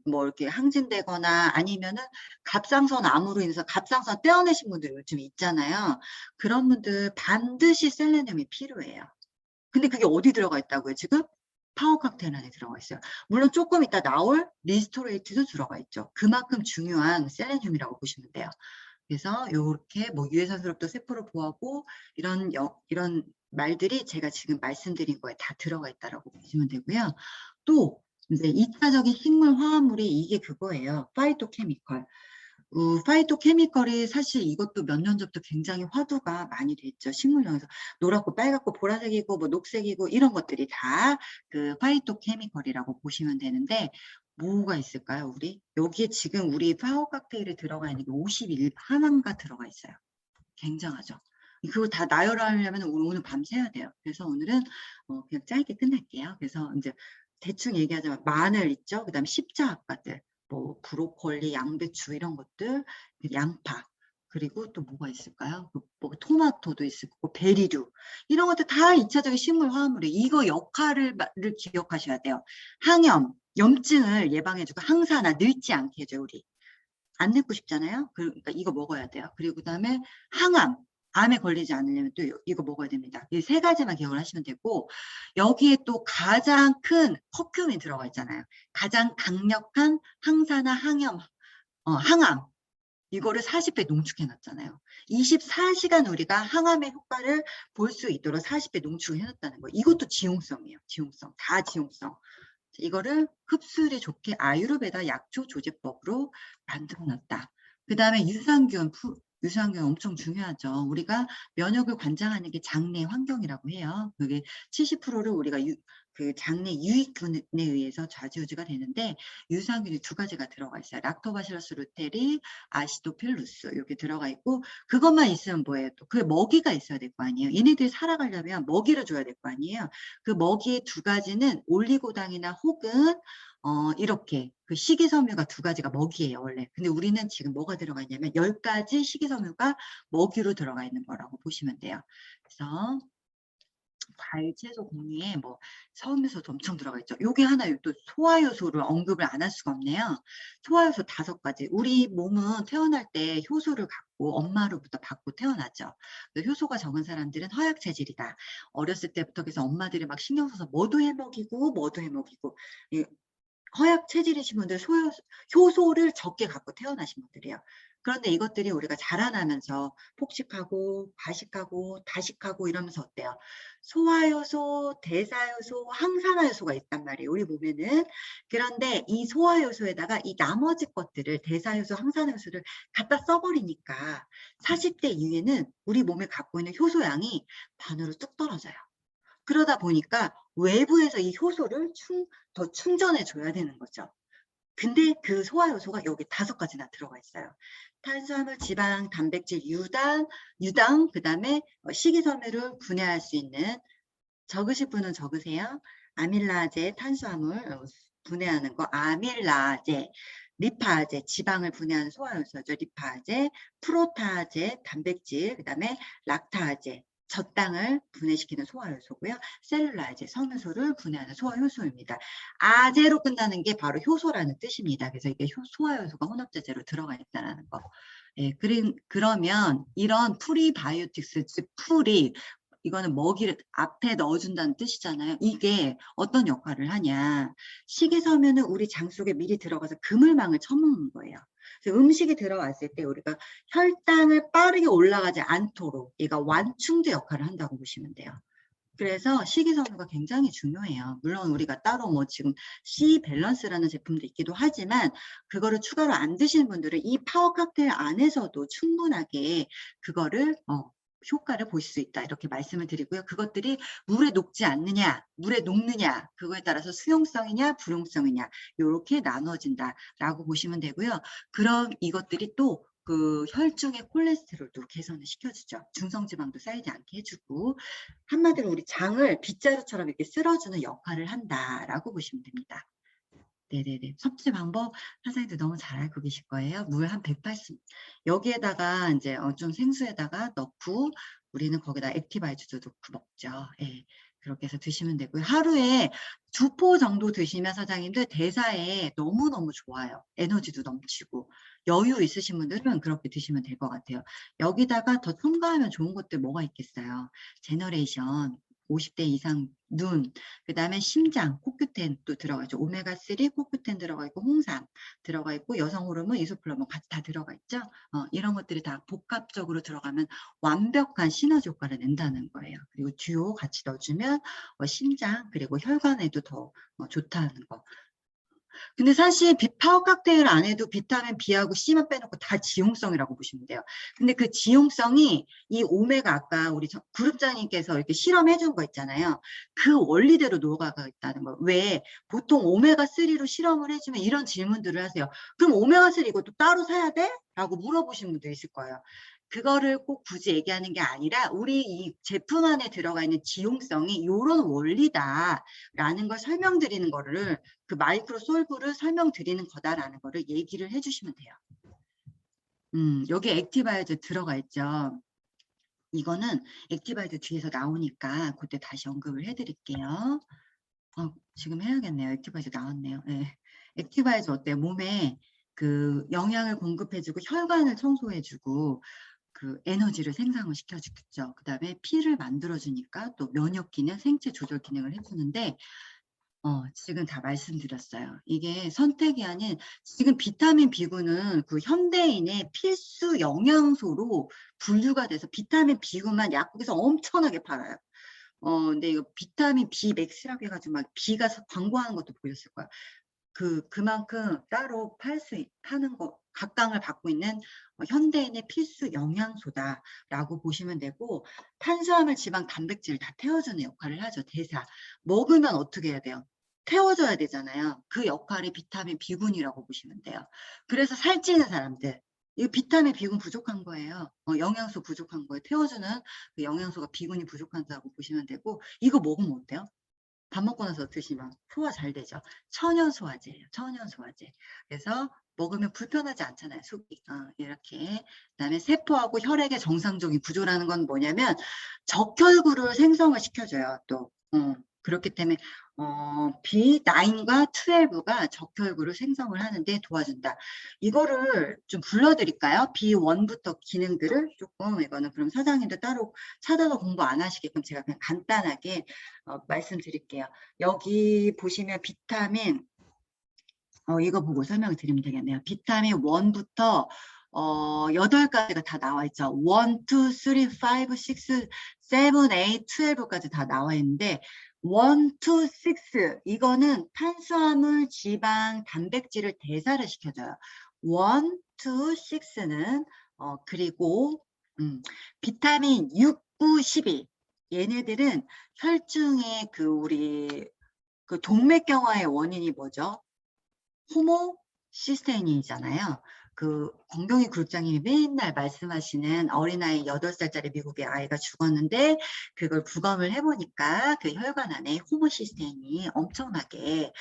A: 이렇게 항진되거나 아니면은 갑상선 암으로 인해서 갑상선 떼어내신 분들 요즘 있잖아요. 그런 분들 반드시 셀레늄이 필요해요. 근데 그게 어디 들어가 있다고요, 지금? 파워 칵테일 안에 들어가 있어요. 물론 조금 이따 나올 리스토레이트도 들어가 있죠. 그만큼 중요한 셀레늄이라고 보시면 돼요. 그래서 이렇게 뭐 유해산소롭도 세포를 보호하고 이런 말들이 제가 지금 말씀드린 거에 다 들어가 있다라고 보시면 되고요. 또 이제 2차적인 식물 화합물이 이게 그거예요. 파이토케미컬. 파이토케미컬이 사실 이것도 몇 년 전부터 굉장히 화두가 많이 됐죠. 식물용에서 노랗고 빨갛고 보라색이고 뭐 녹색이고 이런 것들이 다 그 파이토케미컬이라고 보시면 되는데 뭐가 있을까요? 여기에 지금 우리 파워 칵테일에 들어가 있는 게 51 하나가 들어가 있어요. 굉장하죠. 그거 다 나열하려면 오늘 밤 새야 돼요. 그래서 오늘은 그냥 짧게 끝낼게요. 그래서 이제 대충 얘기하자면 마늘 있죠. 그다음에 십자학과들, 뭐 브로콜리, 양배추 이런 것들, 양파. 그리고 또 뭐가 있을까요? 뭐 토마토도 있을 거고 베리류 이런 것들 다 2차적인 식물 화합물이 이거 역할을 기억하셔야 돼요. 항염, 염증을 예방해주고 항산화 늙지 않게 해줘요. 우리 안 늙고 싶잖아요. 그러니까 이거 먹어야 돼요. 그리고 그다음에 항암, 암에 걸리지 않으려면 또 이거 먹어야 됩니다. 이 세 가지만 기억을 하시면 되고 여기에 또 가장 큰 커큐민 들어가 있잖아요. 가장 강력한 항산화 항염, 항암 이거를 40배 농축해 놨잖아요. 24시간 우리가 항암의 효과를 볼 수 있도록 40배 농축을 해놨다는 거예요. 이것도 지용성이에요. 지용성. 다 지용성. 이거를 흡수율이 좋게 아유르베다 약초 조제법으로 만들어 놨다. 그 다음에 유산균, 유산균 엄청 중요하죠. 우리가 면역을 관장하는 게 장내 환경이라고 해요. 그게 70%를 우리가 그 장내 유익균에 의해서 좌지우지가 되는데 유산균이 두 가지가 들어가 있어요. 락토바시러스 루테리, 아시도필루스 이렇게 들어가 있고 그것만 있으면 뭐예요? 또 그 먹이가 있어야 될 거 아니에요. 얘네들이 살아가려면 먹이를 줘야 될 거 아니에요. 그 먹이의 두 가지는 올리고당이나 혹은 이렇게 그 식이섬유가 두 가지가 먹이에요 원래. 근데 우리는 지금 뭐가 들어가 있냐면 10가지 식이섬유가 먹이로 들어가 있는 거라고 보시면 돼요. 그래서 과일, 채소, 곡류에 뭐 섬유소도 엄청 들어가 있죠. 요게 하나 또 소화효소를 언급을 안 할 수가 없네요. 소화효소 5가지. 우리 몸은 태어날 때 효소를 갖고 엄마로부터 받고 태어나죠. 효소가 적은 사람들은 허약 체질이다. 어렸을 때부터 그래서 엄마들이 막 신경 써서 뭐도 해먹이고 뭐도 해먹이고 허약 체질이신 분들 효소를 적게 갖고 태어나신 분들이에요. 그런데 이것들이 우리가 자라나면서 폭식하고 과식하고 다식하고 이러면서 어때요? 소화효소, 대사효소, 항산화효소가 있단 말이에요. 우리 몸에는. 그런데 이 소화효소에다가 이 나머지 것들을 대사효소, 항산화효소를 갖다 써버리니까 40대 이후에는 우리 몸에 갖고 있는 효소량이 반으로 뚝 떨어져요. 그러다 보니까 외부에서 이 효소를 더 충전해 줘야 되는 거죠. 근데 그 소화효소가 여기 5가지나 들어가 있어요. 탄수화물, 지방, 단백질, 유당, 그 다음에 식이섬유를 분해할 수 있는 적으실 분은 적으세요. 아밀라제, 탄수화물 분해하는 거, 아밀라제, 리파제, 지방을 분해하는 소화효소죠. 리파제, 프로타제, 단백질, 그 다음에 락타제, 젖당을 분해시키는 소화효소고요. 셀룰라제, 섬유소를 분해하는 소화효소입니다. 아제로 끝나는 게 바로 효소라는 뜻입니다. 그래서 이게 소화효소가 혼합제제로 들어가 있다는 거. 예, 그러면 이런 프리바이오틱스, 즉 풀이 이거는 먹이를 앞에 넣어준다는 뜻이잖아요. 이게 어떤 역할을 하냐. 식이섬유는 우리 장 속에 미리 들어가서 그물망을 쳐먹는 거예요. 그래서 음식이 들어왔을 때 우리가 혈당을 빠르게 올라가지 않도록 얘가 완충제 역할을 한다고 보시면 돼요. 그래서 식이섬유가 굉장히 중요해요. 물론 우리가 따로 뭐 지금 C 밸런스라는 제품도 있기도 하지만 그거를 추가로 안 드시는 분들은 이 파워 칵테일 안에서도 충분하게 그거를 효과를 볼 수 있다 이렇게 말씀을 드리고요. 그것들이 물에 녹지 않느냐 물에 녹느냐 그거에 따라서 수용성이냐 불용성이냐 이렇게 나눠진다라고 보시면 되고요. 그럼 이것들이 또 그 혈중의 콜레스테롤도 개선을 시켜주죠. 중성지방도 쌓이지 않게 해주고 한마디로 우리 장을 빗자루처럼 이렇게 쓸어주는 역할을 한다라고 보시면 됩니다. 네네네. 섭취 방법 선생님들 너무 잘 알고 계실 거예요. 물 한 180. 여기에다가 이제 좀 생수에다가 넣고 우리는 거기다 액티바이트도 넣고 먹죠. 예. 그렇게 해서 드시면 되고요. 하루에 2포 정도 드시면 사장님들 대사에 너무너무 좋아요. 에너지도 넘치고 여유 있으신 분들은 그렇게 드시면 될 것 같아요. 여기다가 더 첨가하면 좋은 것들 뭐가 있겠어요. 제너레이션 50대 이상 눈, 그 다음에 심장, 코큐텐 또 들어가 있죠. 오메가3 코큐텐 들어가 있고 홍삼 들어가 있고 여성 호르몬 이소플라몬 같이 다 들어가 있죠. 이런 것들이 다 복합적으로 들어가면 완벽한 시너지 효과를 낸다는 거예요. 그리고 듀오 같이 넣어주면 심장 그리고 혈관에도 더 좋다는 거. 근데 사실 파워 칵테일 안에도 비타민 B하고 C만 빼놓고 다 지용성이라고 보시면 돼요. 근데 그 지용성이 이 오메가 아까 우리 그룹장님께서 이렇게 실험해 준 거 있잖아요. 그 원리대로 녹아가 있다는 거예요. 왜 보통 오메가3로 실험을 해주면 이런 질문들을 하세요. 그럼 오메가3 이것도 따로 사야 돼? 라고 물어보시는 분도 있을 거예요. 그거를 꼭 굳이 얘기하는 게 아니라 우리 이 제품 안에 들어가 있는 지용성이 요런 원리다라는 걸 설명드리는 거를 그 마이크로 솔브를 설명드리는 거다라는 거를 얘기를 해주시면 돼요. 여기 액티바이저 들어가 있죠. 이거는 액티바이저 뒤에서 나오니까 그때 다시 언급을 해드릴게요. 지금 해야겠네요. 액티바이저 나왔네요. 네. 액티바이저 어때요? 몸에 그 영양을 공급해주고 혈관을 청소해주고 그 에너지를 생성을 시켜주겠죠. 그 다음에 피를 만들어주니까 또 면역 기능, 생체 조절 기능을 해주는데 지금 다 말씀드렸어요. 이게 선택이 아닌 지금 비타민 B군은 그 현대인의 필수 영양소로 분류가 돼서 비타민 B군만 약국에서 엄청나게 팔아요. 근데 이거 비타민 B 맥스라고 해가지고 막 B가 광고하는 것도 보셨을 거야. 그만큼 따로 파는 거, 각광을 받고 있는 현대인의 필수 영양소다라고 보시면 되고, 탄수화물, 지방, 단백질 다 태워주는 역할을 하죠. 대사. 먹으면 어떻게 해야 돼요? 태워줘야 되잖아요. 그 역할이 비타민 B군이라고 보시면 돼요. 그래서 살찌는 사람들, 이 비타민 B군 부족한 거예요. 영양소 부족한 거예요. 태워주는 그 영양소가 B군이 부족하다고 보시면 되고, 이거 먹으면 어때요? 밥 먹고 나서 드시면 소화 잘 되죠. 천연 소화제예요. 천연 소화제. 그래서 먹으면 불편하지 않잖아요. 속이. 이렇게. 그다음에 세포하고 혈액의 정상적인 구조라는 건 뭐냐면 적혈구를 생성을 시켜줘요. 또. 그렇기 때문에 B9과 12가 적혈구를 생성을 하는데 도와준다. 이거를 좀 불러드릴까요? B1부터 기능들을 조금 이거는 그럼 사장님도 따로 찾아서 공부 안 하시게끔 제가 그냥 간단하게 말씀드릴게요. 여기 보시면 비타민 이거 보고 설명을 드리면 되겠네요. 비타민 1부터 8가지가 다 나와 있죠. 1, 2, 3, 5, 6, 7, 8, 12까지 다 나와 있는데 1, 2, 6 이거는 탄수화물, 지방, 단백질을 대사를 시켜줘요. 1, 2, 6는 그리고 비타민 6, 9, 12 얘네들은 혈중의 그 우리 그 동맥경화의 원인이 뭐죠? 호모시스테인이잖아요. 그 권경희 그룹장님이 맨날 말씀하시는 어린아이 8살짜리 미국의 아이가 죽었는데 그걸 부검을 해보니까 그 혈관 안에 호모시스테인이 엄청나게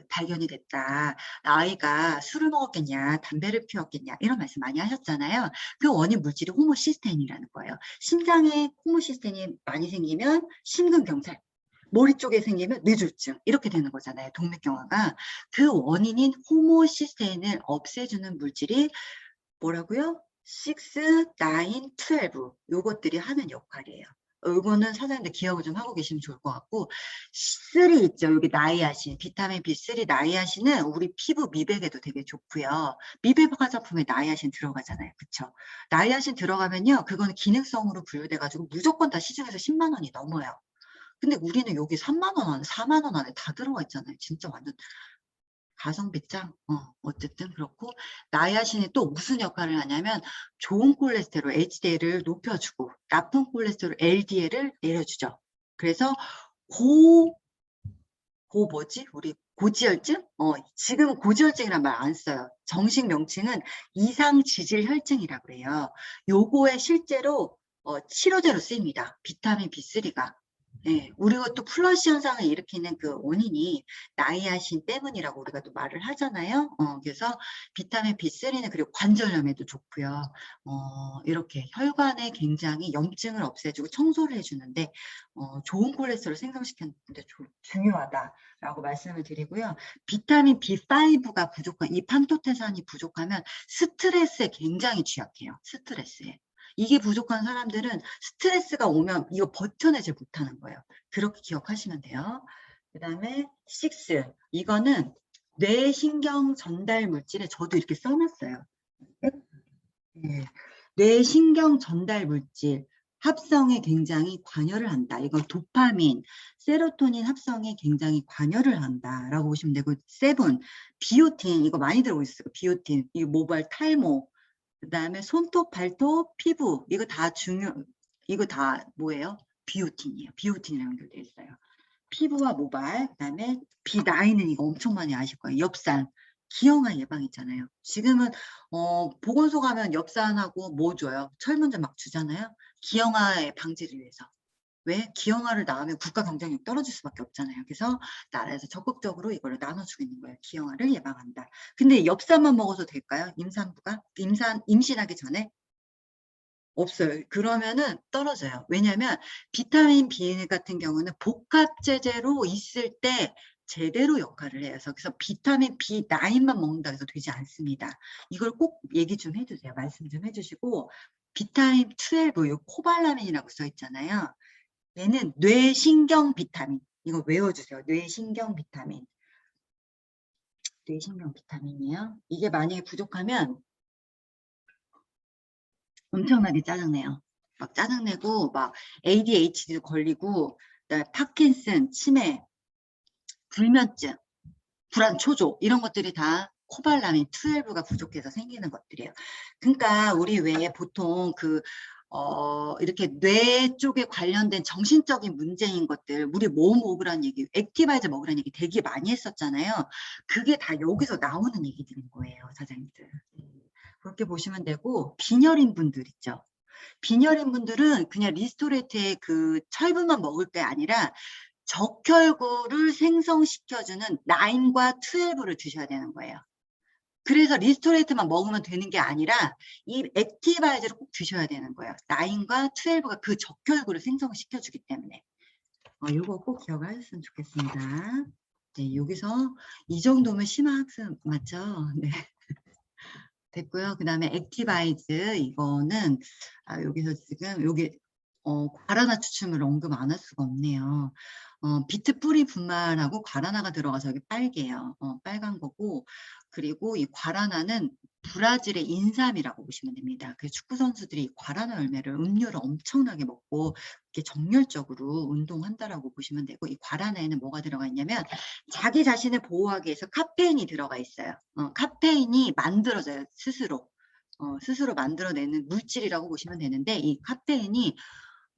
A: 발견이 됐다. 아이가 술을 먹었겠냐, 담배를 피웠겠냐 이런 말씀 많이 하셨잖아요. 그 원인 물질이 호모시스테인이라는 거예요. 심장에 호모시스테인이 많이 생기면 심근경색, 머리 쪽에 생기면 뇌졸중 이렇게 되는 거잖아요. 동맥경화가. 그 원인인 호모시스테인을 없애주는 물질이 뭐라고요? 6, 9, 12 요것들이 하는 역할이에요. 이거는 사장님들 기억을 좀 하고 계시면 좋을 것 같고 3 있죠. 여기 나이아신, 비타민 B3 나이아신은 우리 피부 미백에도 되게 좋고요. 미백 화장품에 나이아신 들어가잖아요. 그쵸? 나이아신 들어가면요. 그거는 기능성으로 분류돼가지고 무조건 다 시중에서 10만 원이 넘어요. 근데 우리는 여기 3만 원 안에 4만 원 안에 다 들어가 있잖아요. 진짜 완전 가성비 짱. 어쨌든 그렇고 나야신이 또 무슨 역할을 하냐면 좋은 콜레스테롤 HDL을 높여주고 나쁜 콜레스테롤 LDL을 내려주죠. 그래서 뭐지? 우리 고지혈증? 지금 고지혈증이란 말 안 써요. 정식 명칭은 이상지질혈증이라고 해요. 요거에 실제로 치료제로 쓰입니다. 비타민 B3가. 네, 우리가 또 플러시 현상을 일으키는 그 원인이 나이아신 때문이라고 우리가 또 말을 하잖아요. 그래서 비타민 B3는 그리고 관절염에도 좋고요. 이렇게 혈관에 굉장히 염증을 없애주고 청소를 해주는데 좋은 콜레스테롤 생성시키는데 중요하다라고 말씀을 드리고요. 비타민 B5가 부족한, 이 판토테산이 부족하면 스트레스에 굉장히 취약해요. 스트레스에. 이게 부족한 사람들은 스트레스가 오면 이거 버텨내지 못하는 거예요. 그렇게 기억하시면 돼요. 그 다음에 6. 이거는 뇌신경 전달 물질에 저도 이렇게 써놨어요. 네. 뇌신경 전달 물질 합성에 굉장히 관여를 한다. 이건 도파민, 세로토닌 합성에 굉장히 관여를 한다라고 보시면 되고 7. 비오틴 이거 많이 들어오고 있어요. 비오틴, 이 모발 탈모, 그 다음에 손톱, 발톱, 피부 이거 다 뭐예요? 비오틴이에요. 비오틴이랑 연결되어 있어요. 피부와 모발, 그 다음에 B9은 이거 엄청 많이 아실 거예요. 엽산, 기형아 예방 있잖아요. 지금은 보건소 가면 엽산하고 뭐 줘요? 철분제 막 주잖아요. 기형아의 방지를 위해서. 왜? 기형아를 낳으면 국가 경쟁력이 떨어질 수밖에 없잖아요. 그래서 나라에서 적극적으로 이거를 나눠주고 있는 거예요. 기형아를 예방한다. 근데 엽산만 먹어도 될까요? 임산부가? 임신하기 전에? 없어요. 그러면은 떨어져요. 왜냐하면 비타민 B 같은 경우는 복합제제로 있을 때 제대로 역할을 해요. 그래서 비타민 B9만 먹는다고 해서 되지 않습니다. 이걸 꼭 얘기 좀 해주세요. 말씀 좀 해주시고, 비타민 12, 요 코발라민이라고 써 있잖아요. 얘는 뇌신경 비타민. 이거 외워주세요. 뇌신경 비타민. 뇌신경 비타민이에요. 이게 만약에 부족하면 엄청나게 짜증내요. 막 짜증내고 막 ADHD도 걸리고, 그다음에 파킨슨, 치매, 불면증, 불안초조 이런 것들이 다 코발라민 12가 부족해서 생기는 것들이에요. 그러니까 우리 왜 보통 이렇게 뇌 쪽에 관련된 정신적인 문제인 것들, 우리 뭐 먹으라는 얘기, 액티바이저 먹으라는 얘기 되게 많이 했었잖아요. 그게 다 여기서 나오는 얘기들인 거예요, 사장님들. 그렇게 보시면 되고, 빈혈인 분들 있죠. 빈혈인 분들은 그냥 리스토레이트의 그 철분만 먹을 게 아니라 적혈구를 생성시켜주는 9과 12를 드셔야 되는 거예요. 그래서 리스토레이트만 먹으면 되는 게 아니라 이 액티바이저를 꼭 드셔야 되는 거예요. 9과 12가 그 적혈구를 생성시켜주기 때문에. 이거 꼭 기억하셨으면 좋겠습니다. 네, 여기서 이 정도면 심화학습 맞죠? 네. 됐고요. 그 다음에 액티바이즈 이거는 여기서 지금 여기 과라나 추출물 언급 안 할 수가 없네요. 비트 뿌리 분말하고 과라나가 들어가서 여기 빨개요. 빨간 거고, 그리고 이 과라나는 브라질의 인삼이라고 보시면 됩니다. 그 축구 선수들이 이 과라나 열매를 음료를 엄청나게 먹고 이렇게 정열적으로 운동한다라고 보시면 되고, 이 과라나에는 뭐가 들어가 있냐면 자기 자신을 보호하기 위해서 카페인이 들어가 있어요. 카페인이 만들어져요, 스스로. 스스로 만들어내는 물질이라고 보시면 되는데, 이 카페인이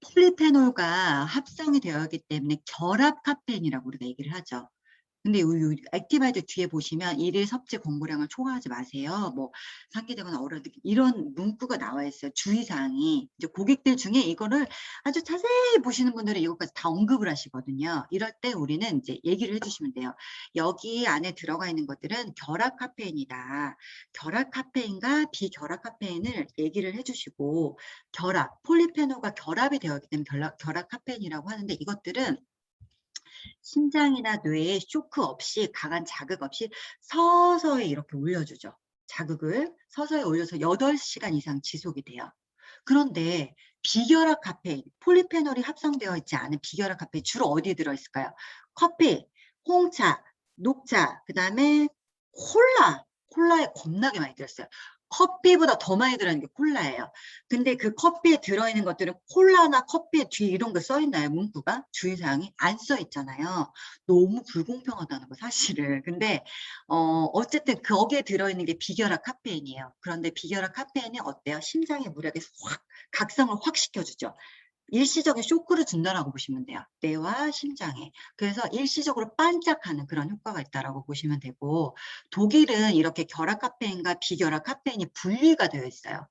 A: 폴리페놀과 합성이 되어 있기 때문에 결합 카페인이라고 우리가 얘기를 하죠. 근데 이 액티바이드 뒤에 보시면 일일 섭취 공고량을 초과하지 마세요. 뭐 상기되거나 어려운 이런 문구가 나와 있어요. 주의사항이. 이제 고객들 중에 이거를 아주 자세히 보시는 분들은 이것까지 다 언급을 하시거든요. 이럴 때 우리는 이제 얘기를 해주시면 돼요. 여기 안에 들어가 있는 것들은 결합 카페인이다. 결합 카페인과 비결합 카페인을 얘기를 해주시고, 결합, 폴리페놀과 결합이 되어 있기 때문에 결합 카페인이라고 하는데, 이것들은 심장이나 뇌에 쇼크 없이, 강한 자극 없이 서서히 이렇게 올려주죠. 자극을 서서히 올려서 8시간 이상 지속이 돼요. 그런데 비결합 카페인, 폴리페놀이 합성되어 있지 않은 비결합 카페인 주로 어디에 들어있을까요? 커피, 홍차, 녹차, 그 다음에 콜라에 겁나게 많이 들었어요. 커피보다 더 많이 들어있는 게 콜라예요. 근데 그 커피에 들어있는 것들은 콜라나 커피에 뒤에 이런 거 써있나요? 문구가? 주의사항이? 안 써있잖아요. 너무 불공평하다는 거 사실은. 근데 어쨌든 거기에 들어있는 게 비결합 카페인이에요. 그런데 비결합 카페인이 어때요? 심장의 무력에 확 각성을 확 시켜주죠. 일시적인 쇼크를 준다라고 보시면 돼요. 뇌와 심장에. 그래서 일시적으로 반짝하는 그런 효과가 있다라고 보시면 되고, 독일은 이렇게 결합 카페인과 비결합 카페인이 분리가 되어 있어요.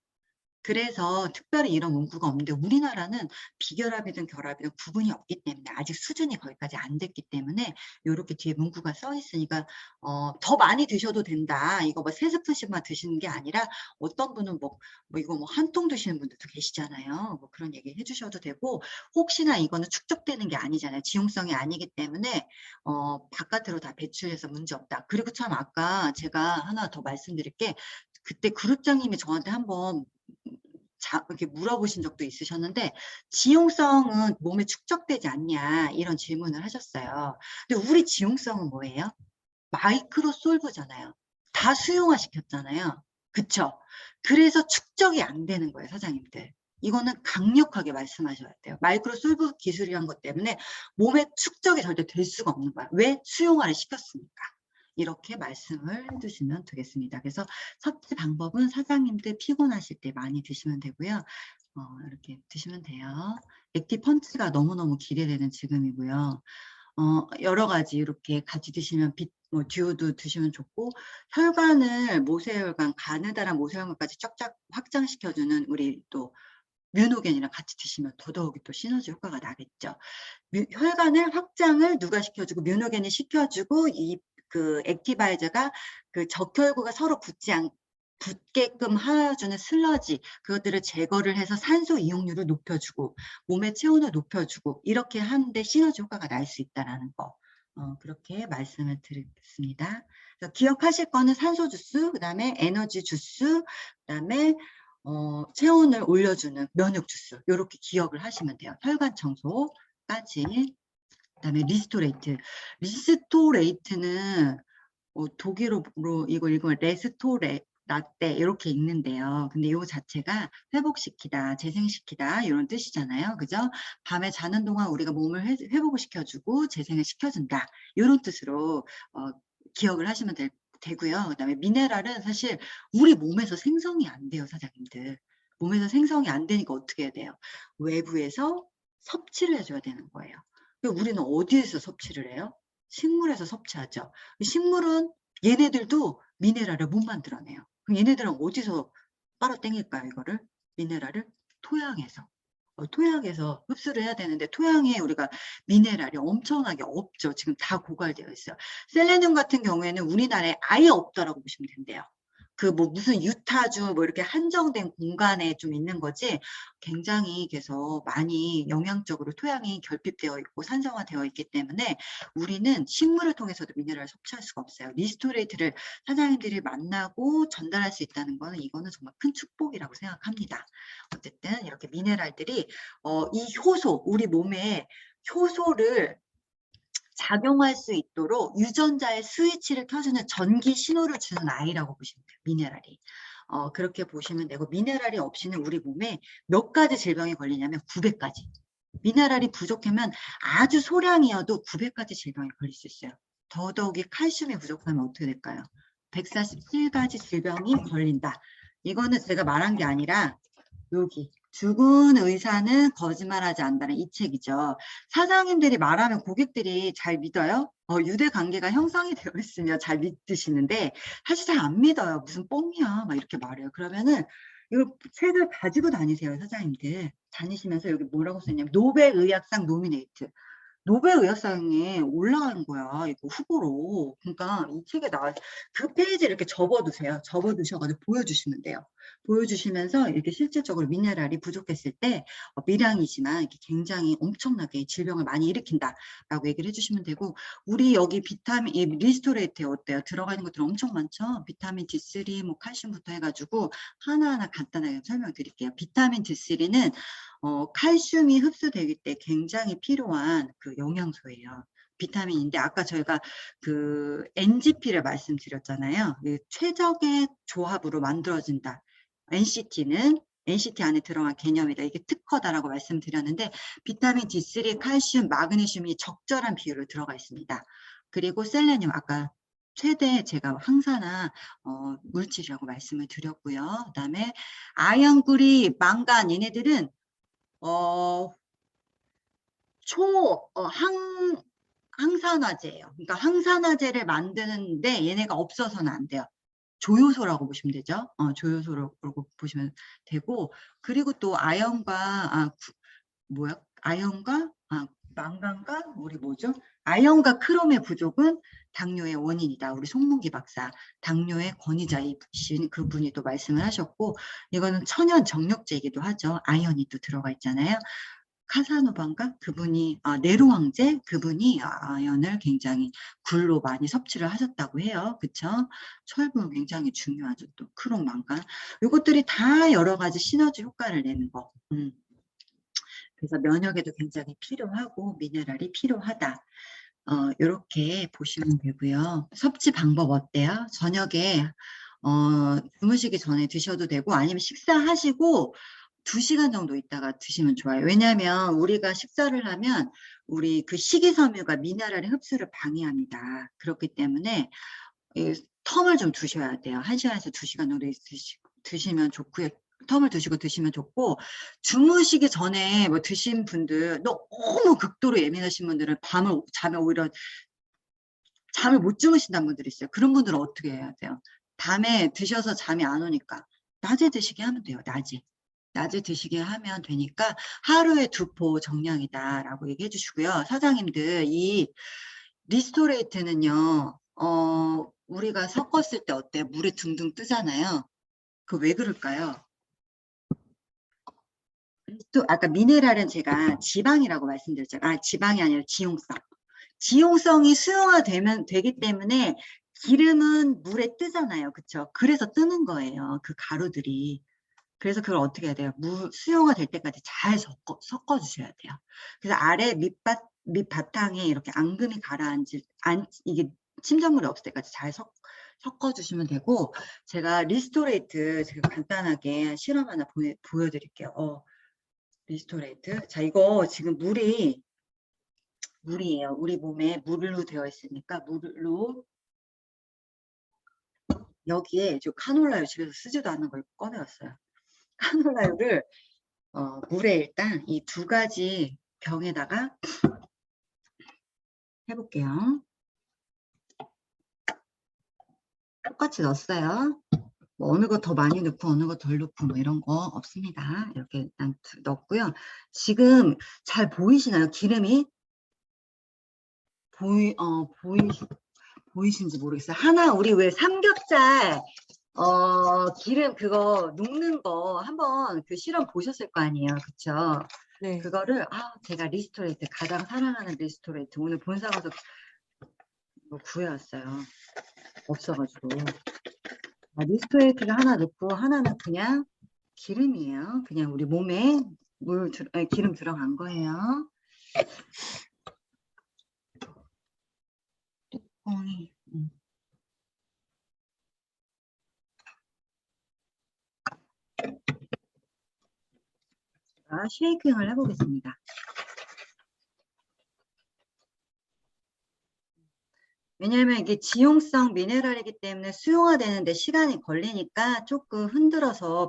A: 그래서 특별히 이런 문구가 없는데, 우리나라는 비결합이든 결합이든 구분이 없기 때문에, 아직 수준이 거기까지 안 됐기 때문에 이렇게 뒤에 문구가 써 있으니까 더 많이 드셔도 된다. 이거 뭐 3스푼씩만 드시는 게 아니라, 어떤 분은 이거 뭐 한 통 드시는 분들도 계시잖아요. 뭐 그런 얘기 해주셔도 되고, 혹시나 이거는 축적되는 게 아니잖아요. 지용성이 아니기 때문에 바깥으로 다 배출해서 문제 없다. 그리고 참 아까 제가 하나 더 말씀드릴 게, 그때 그룹장님이 저한테 한번 이렇게 물어보신 적도 있으셨는데, 지용성은 몸에 축적되지 않냐 이런 질문을 하셨어요. 근데 우리 지용성은 뭐예요? 마이크로 솔브잖아요. 다 수용화 시켰잖아요. 그쵸? 그래서 축적이 안 되는 거예요, 사장님들. 이거는 강력하게 말씀하셔야 돼요. 마이크로 솔브 기술이란 것 때문에 몸에 축적이 절대 될 수가 없는 거야. 왜? 수용화를 시켰으니까. 이렇게 말씀을 해주시면 되겠습니다. 그래서 섭취 방법은 사장님들 피곤하실 때 많이 드시면 되고요. 이렇게 드시면 돼요. 액티 펀치가 너무너무 기대되는 지금이고요. 여러 가지 이렇게 같이 드시면 뭐 듀오도 드시면 좋고, 혈관을 모세혈관, 가느다란 모세혈관까지 쫙쫙 확장시켜주는 우리 또 뮤노겐이랑 같이 드시면 더더욱이 또 시너지 효과가 나겠죠. 혈관을 확장을 누가 시켜주고 뮤노겐이 시켜주고 이 그 액티바이저가 그 적혈구가 서로 붙게끔 하여주는 슬러지, 그것들을 제거를 해서 산소 이용률을 높여주고 몸의 체온을 높여주고 이렇게 하는데 시너지 효과가 날 수 있다라는 거, 그렇게 말씀을 드리겠습니다. 기억하실 거는 산소 주스, 그다음에 에너지 주스, 그다음에 체온을 올려주는 면역 주스, 이렇게 기억을 하시면 돼요. 혈관 청소까지. 그다음에 리스토레이트. 리스토레이트는 독일어로 이거 읽으면 레스토레 라떼 이렇게 읽는데요. 근데 이 자체가 회복시키다, 재생시키다 이런 뜻이잖아요. 그죠? 밤에 자는 동안 우리가 몸을 회복을 시켜주고 재생을 시켜준다. 이런 뜻으로 기억을 하시면 되고요. 그다음에 미네랄은 사실 우리 몸에서 생성이 안 돼요, 사장님들. 몸에서 생성이 안 되니까 어떻게 해야 돼요? 외부에서 섭취를 해줘야 되는 거예요. 우리는 어디에서 섭취를 해요? 식물에서 섭취하죠. 식물은 얘네들도 미네랄을 못 만들어내요. 그럼 얘네들은 어디서 빨아당길까요, 이거를? 미네랄을? 토양에서. 토양에서 흡수를 해야 되는데 토양에 우리가 미네랄이 엄청나게 없죠. 지금 다 고갈되어 있어요. 셀레늄 같은 경우에는 우리나라에 아예 없다라고 보시면 된대요. 그 뭐 무슨 유타주 뭐 이렇게 한정된 공간에 좀 있는 거지 굉장히 계속 많이 영양적으로 토양이 결핍되어 있고 산성화되어 있기 때문에 우리는 식물을 통해서도 미네랄을 섭취할 수가 없어요. 리스토레이트를 사장님들이 만나고 전달할 수 있다는 거는 이거는 정말 큰 축복이라고 생각합니다. 어쨌든 이렇게 미네랄들이 이 효소, 우리 몸에 효소를 작용할 수 있도록 유전자의 스위치를 켜주는 전기 신호를 주는 아이라고 보시면 돼요. 미네랄이. 그렇게 보시면 되고 미네랄이 없이는 우리 몸에 몇 가지 질병이 걸리냐면 900가지. 미네랄이 부족하면 아주 소량이어도 900가지 질병이 걸릴 수 있어요. 더더욱이 칼슘이 부족하면 어떻게 될까요? 147가지 질병이 걸린다. 이거는 제가 말한 게 아니라 여기 죽은 의사는 거짓말하지 않는다는 이 책이죠. 사장님들이 말하면 고객들이 잘 믿어요? 유대 관계가 형성이 되어 있으면 잘 믿으시는데 사실 잘 안 믿어요. 무슨 뻥이야 막 이렇게 말해요. 그러면은 이 책을 가지고 다니세요, 사장님들. 다니시면서 여기 뭐라고 써있냐면 노벨 의학상 노미네이트. 노벨 의학상에 올라간 거야, 이거 후보로. 그러니까 이 책에 나와 그 페이지를 이렇게 접어두세요. 접어두셔가지고 보여주시면 돼요. 보여주시면서 이렇게 실질적으로 미네랄이 부족했을 때 미량이지만 이렇게 굉장히 엄청나게 질병을 많이 일으킨다라고 얘기를 해주시면 되고, 우리 여기 비타민 이 리스토레이트에 어때요? 들어가 있는 것들 엄청 많죠. 비타민 D3, 뭐 칼슘부터 해가지고 하나하나 간단하게 설명드릴게요. 비타민 D3는 칼슘이 흡수되기 때 굉장히 필요한 그 영양소예요. 비타민인데 아까 저희가 그 NGP를 말씀드렸잖아요. 최적의 조합으로 만들어진다. NCT는 NCT 안에 들어간 개념이다. 이게 특허다라고 말씀드렸는데 비타민 D3, 칼슘, 마그네슘이 적절한 비율로 들어가 있습니다. 그리고 셀레늄 아까 최대 제가 항산화 물질이라고 말씀을 드렸고요. 그다음에 아연구리, 망간 얘네들은 항산화제예요. 그러니까 항산화제를 만드는데 얘네가 없어서는 안 돼요. 조효소라고 보시면 되죠. 조효소라고 보시면 되고, 그리고 또 아연과 아연과 망간과 우리 뭐죠? 아연과 크롬의 부족은 당뇨의 원인이다. 우리 송문기 박사, 당뇨의 권위자이신 그분이 또 말씀을 하셨고, 이거는 천연 정력제이기도 하죠. 아연이 또 들어가 있잖아요. 카사노반가 그분이 네로 황제 그분이 아연을 굉장히 굴로 많이 섭취를 하셨다고 해요. 그쵸? 철분 굉장히 중요하죠. 또 크롬, 망간 이것들이 다 여러 가지 시너지 효과를 내는 거. 그래서 면역에도 굉장히 필요하고 미네랄이 필요하다. 이렇게 보시면 되고요. 섭취 방법 어때요? 저녁에 주무시기 전에 드셔도 되고 아니면 식사하시고 2시간 정도 있다가 드시면 좋아요. 왜냐하면 우리가 식사를 하면 우리 그 식이섬유가 미네랄의 흡수를 방해합니다. 그렇기 때문에 텀을 좀 두셔야 돼요. 1시간에서 2시간 정도 드시면 좋고요. 텀을 두시고 드시면 좋고, 주무시기 전에 뭐 드신 분들, 너무 극도로 예민하신 분들은 밤을 자면 오히려 잠을 못 주무신다는 분들이 있어요. 그런 분들은 어떻게 해야 돼요? 밤에 드셔서 잠이 안 오니까 낮에 드시게 하면 돼요. 낮에 드시게 하면 되니까 하루에 2포 정량이다라고 얘기해 주시고요. 사장님들, 이 리스토레이트는요, 우리가 섞었을 때 어때요? 물에 둥둥 뜨잖아요. 그 왜 그럴까요? 또 아까 미네랄은 제가 지방이라고 말씀드렸잖아요. 지방이 아니라 지용성. 지용성이 수용화되면 되기 때문에 기름은 물에 뜨잖아요. 그쵸? 그래서 뜨는 거예요. 그 가루들이. 그래서 그걸 어떻게 해야 돼요? 수용화 될 때까지 잘 섞어 주셔야 돼요. 그래서 아래 밑바탕에 이렇게 앙금이 가라앉을, 이게 침전물이 없을 때까지 잘 섞어 주시면 되고, 제가 리스토레이트 제가 간단하게 실험 하나 보여드릴게요. 리스토레이트. 자, 이거 지금 물이에요. 우리 몸에 물로 되어 있으니까 물로 여기에 저 카놀라유 집에서 쓰지도 않는 걸 꺼내왔어요. 카놀라유를 물에 일단 이 2가지 병에다가 해볼게요. 똑같이 넣었어요. 뭐 어느 거 더 많이 넣고 어느 거 덜 넣고 뭐 이런 거 없습니다. 이렇게 일단 넣었고요. 지금 잘 보이시나요? 기름이 보이신지 모르겠어요. 하나 우리 왜 삼겹살 기름 그거 녹는 거 한번 그 실험 보셨을 거 아니에요. 그쵸?
B: 네.
A: 그거를 제가 리스토레이트 가장 사랑하는 리스토레이트 오늘 본사가서 구해왔어요. 없어가지고 리스토레이트를 하나 넣고 하나는 그냥 기름이에요. 그냥 우리 몸에 기름 들어간 거예요. 뚜껑이 제가 쉐이킹을 해보겠습니다. 왜냐하면 이게 지용성 미네랄이기 때문에 수용화 되는데 시간이 걸리니까 조금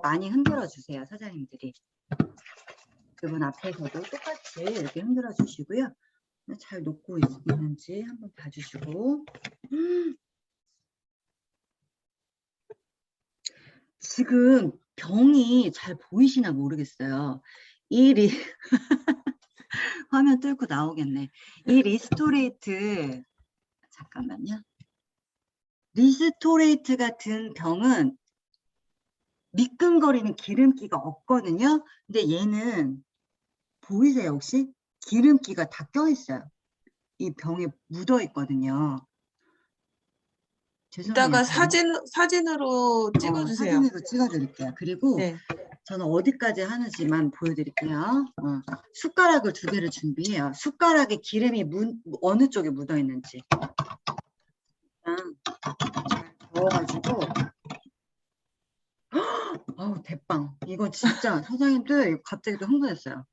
A: 많이 흔들어 주세요. 사장님들이. 그분 앞에서도 똑같이 이렇게 흔들어 주시고요. 잘 녹고 있는지 한번 봐주시고. 지금 병이 잘 보이시나 모르겠어요. 화면 뚫고 나오겠네. 이 리스토레이트 잠깐만요. 리스토레이트 같은 병은 미끈거리는 기름기가 없거든요. 근데 얘는 보이세요 혹시? 기름기가 다 껴있어요. 이 병에 묻어 있거든요. 죄송해요.
B: 이따가 사진으로 찍어주세요.
A: 사진으로 찍어드릴게요. 그리고
B: 네.
A: 저는 어디까지 하는지만 보여드릴게요. 숟가락을 2개를 준비해요. 숟가락에 기름이 어느 쪽에 묻어 있는지. 일단 잘 저어가지고. 아우 대빵. 이거 진짜 사장님들 갑자기 또 흥분했어요.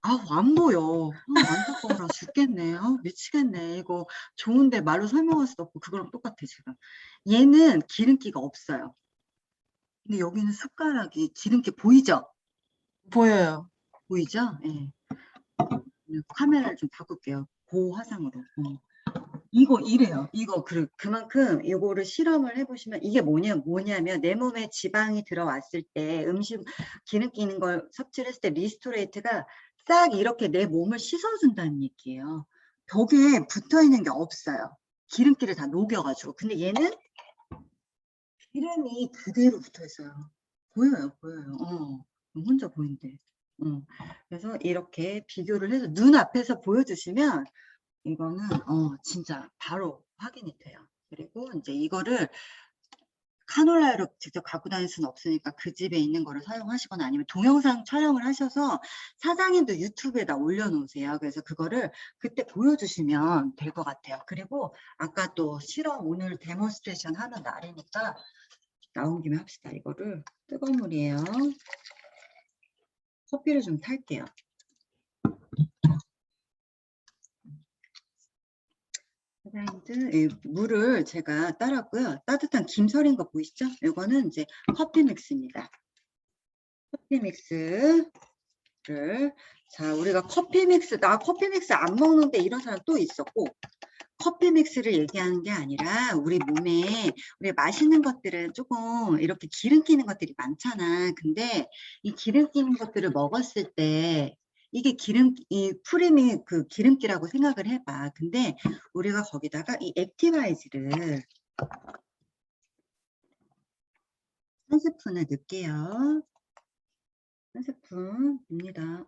A: 안 보여. 안타까워라 죽겠네. 미치겠네. 이거 좋은데 말로 설명할 수도 없고 그거랑 똑같아 지금. 얘는 기름기가 없어요. 근데 여기는 숟가락이 기름기 보이죠?
B: 보여요.
A: 보이죠? 예. 카메라를 좀 바꿀게요. 고화상으로. 이거 이래요. 이거 그만큼 이거를 실험을 해보시면 이게 뭐냐면 내 몸에 지방이 들어왔을 때 기름기 있는 걸 섭취를 했을 때 리스토레이트가 싹 이렇게 내 몸을 씻어준다는 얘기예요. 벽에 붙어있는 게 없어요. 기름기를 다 녹여가지고. 근데 얘는 기름이 그대로 붙어있어요. 보여요. 혼자 보인대. 그래서 이렇게 비교를 해서 눈앞에서 보여주시면 이거는 진짜 바로 확인이 돼요. 그리고 이제 이거를 카놀라유로 직접 갖고 다닐 수는 없으니까 그 집에 있는 거를 사용하시거나 아니면 동영상 촬영을 하셔서 사장님도 유튜브에다 올려놓으세요. 그래서 그거를 그때 보여주시면 될 것 같아요. 그리고 아까 또 실험 오늘 데몬스트레이션 하는 날이니까 나온 김에 합시다. 이거를 뜨거운 물이에요. 커피를 좀 탈게요. 사장님들 물을 제가 따랐고요. 따뜻한 김 서린 거 보이시죠? 이거는 이제 커피 믹스입니다. 커피 믹스를 자 우리가 커피 믹스 안 먹는데 이런 사람 또 있었고 커피 믹스를 얘기하는 게 아니라 우리 몸에 우리 맛있는 것들은 조금 이렇게 기름 끼는 것들이 많잖아. 근데 이 기름 끼는 것들을 먹었을 때 이게 이 프림이 그 기름기라고 생각을 해봐. 근데 우리가 거기다가 이 액티바이즈를 한 스푼을 넣을게요. 한 스푼입니다.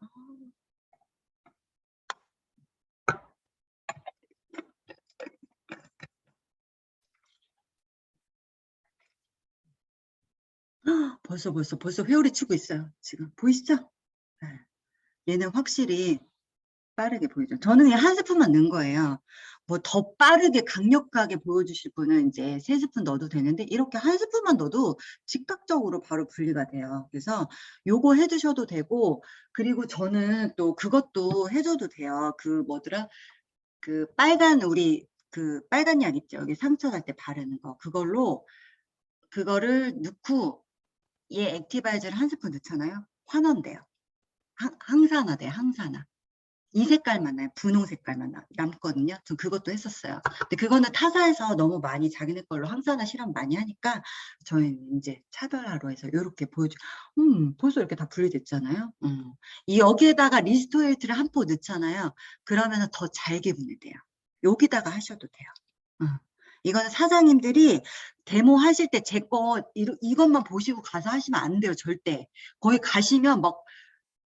A: 벌써 회오리 치고 있어요. 지금 보이시죠? 네. 얘는 확실히 빠르게 보이죠. 저는 그냥 한 스푼만 넣은 거예요. 뭐 더 빠르게 강력하게 보여주실 분은 이제 3스푼 넣어도 되는데 이렇게 한 스푼만 넣어도 즉각적으로 바로 분리가 돼요. 그래서 요거 해두셔도 되고, 그리고 저는 또 그것도 해줘도 돼요. 그 뭐더라? 그 빨간 그 빨간 약 있죠. 여기 상처 날 때 바르는 거. 그거를 넣고 얘 액티바이저를 한 스푼 넣잖아요. 환원돼요. 항산화돼요. 항산화. 이 색깔만 나요. 분홍 색깔만 남거든요. 전 그것도 했었어요. 근데 그거는 타사에서 너무 많이 자기네 걸로 항산화 실험 많이 하니까 저희는 이제 차별화로 해서 이렇게 벌써 이렇게 다 분리됐잖아요. 이 여기에다가 리스토에이트를 한 포 넣잖아요. 그러면 더 잘게 분리돼요. 여기다가 하셔도 돼요. 이거는 사장님들이 데모 하실 때 제 거 이것만 보시고 가서 하시면 안 돼요. 절대. 거기 가시면 막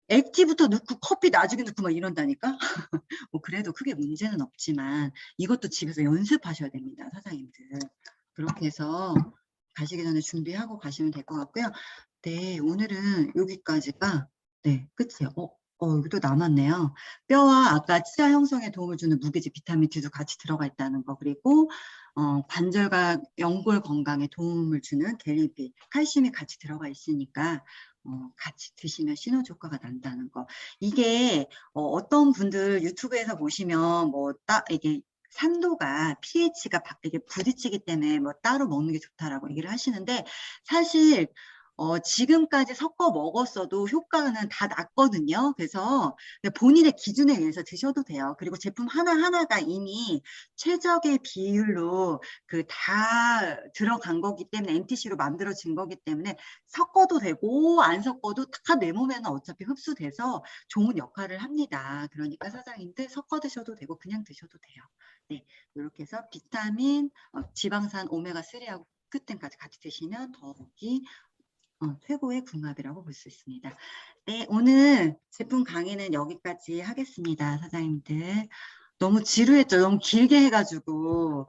A: 액티부터 넣고 커피 나중에 넣고 막 이런다니까. 뭐 그래도 크게 문제는 없지만 이것도 집에서 연습하셔야 됩니다. 사장님들. 그렇게 해서 가시기 전에 준비하고 가시면 될 것 같고요. 네, 오늘은 여기까지가 네, 끝이에요. 여기도 남았네요. 뼈와 아까 치아 형성에 도움을 주는 무기질 비타민 D도 같이 들어가 있다는 거, 그리고 관절과 연골 건강에 도움을 주는 갤리빈, 칼슘이 같이 들어가 있으니까 같이 드시면 시너지 효과가 난다는 거. 이게 어떤 분들 유튜브에서 보시면 이게 산도가 pH가 이게 부딪히기 때문에 뭐 따로 먹는 게 좋다라고 얘기를 하시는데, 사실 지금까지 섞어 먹었어도 효과는 다 났거든요. 그래서 본인의 기준에 의해서 드셔도 돼요. 그리고 제품 하나하나가 이미 최적의 비율로 다 들어간 거기 때문에, MTC로 만들어진 거기 때문에 섞어도 되고 안 섞어도 다 내 몸에는 어차피 흡수돼서 좋은 역할을 합니다. 그러니까 사장님들 섞어 드셔도 되고 그냥 드셔도 돼요. 네, 이렇게 해서 비타민, 지방산 오메가3하고 끝텐까지 같이 드시면 더욱이 최고의 궁합이라고 볼 수 있습니다. 네, 오늘 제품 강의는 여기까지 하겠습니다. 사장님들. 너무 지루했죠? 너무 길게 해가지고.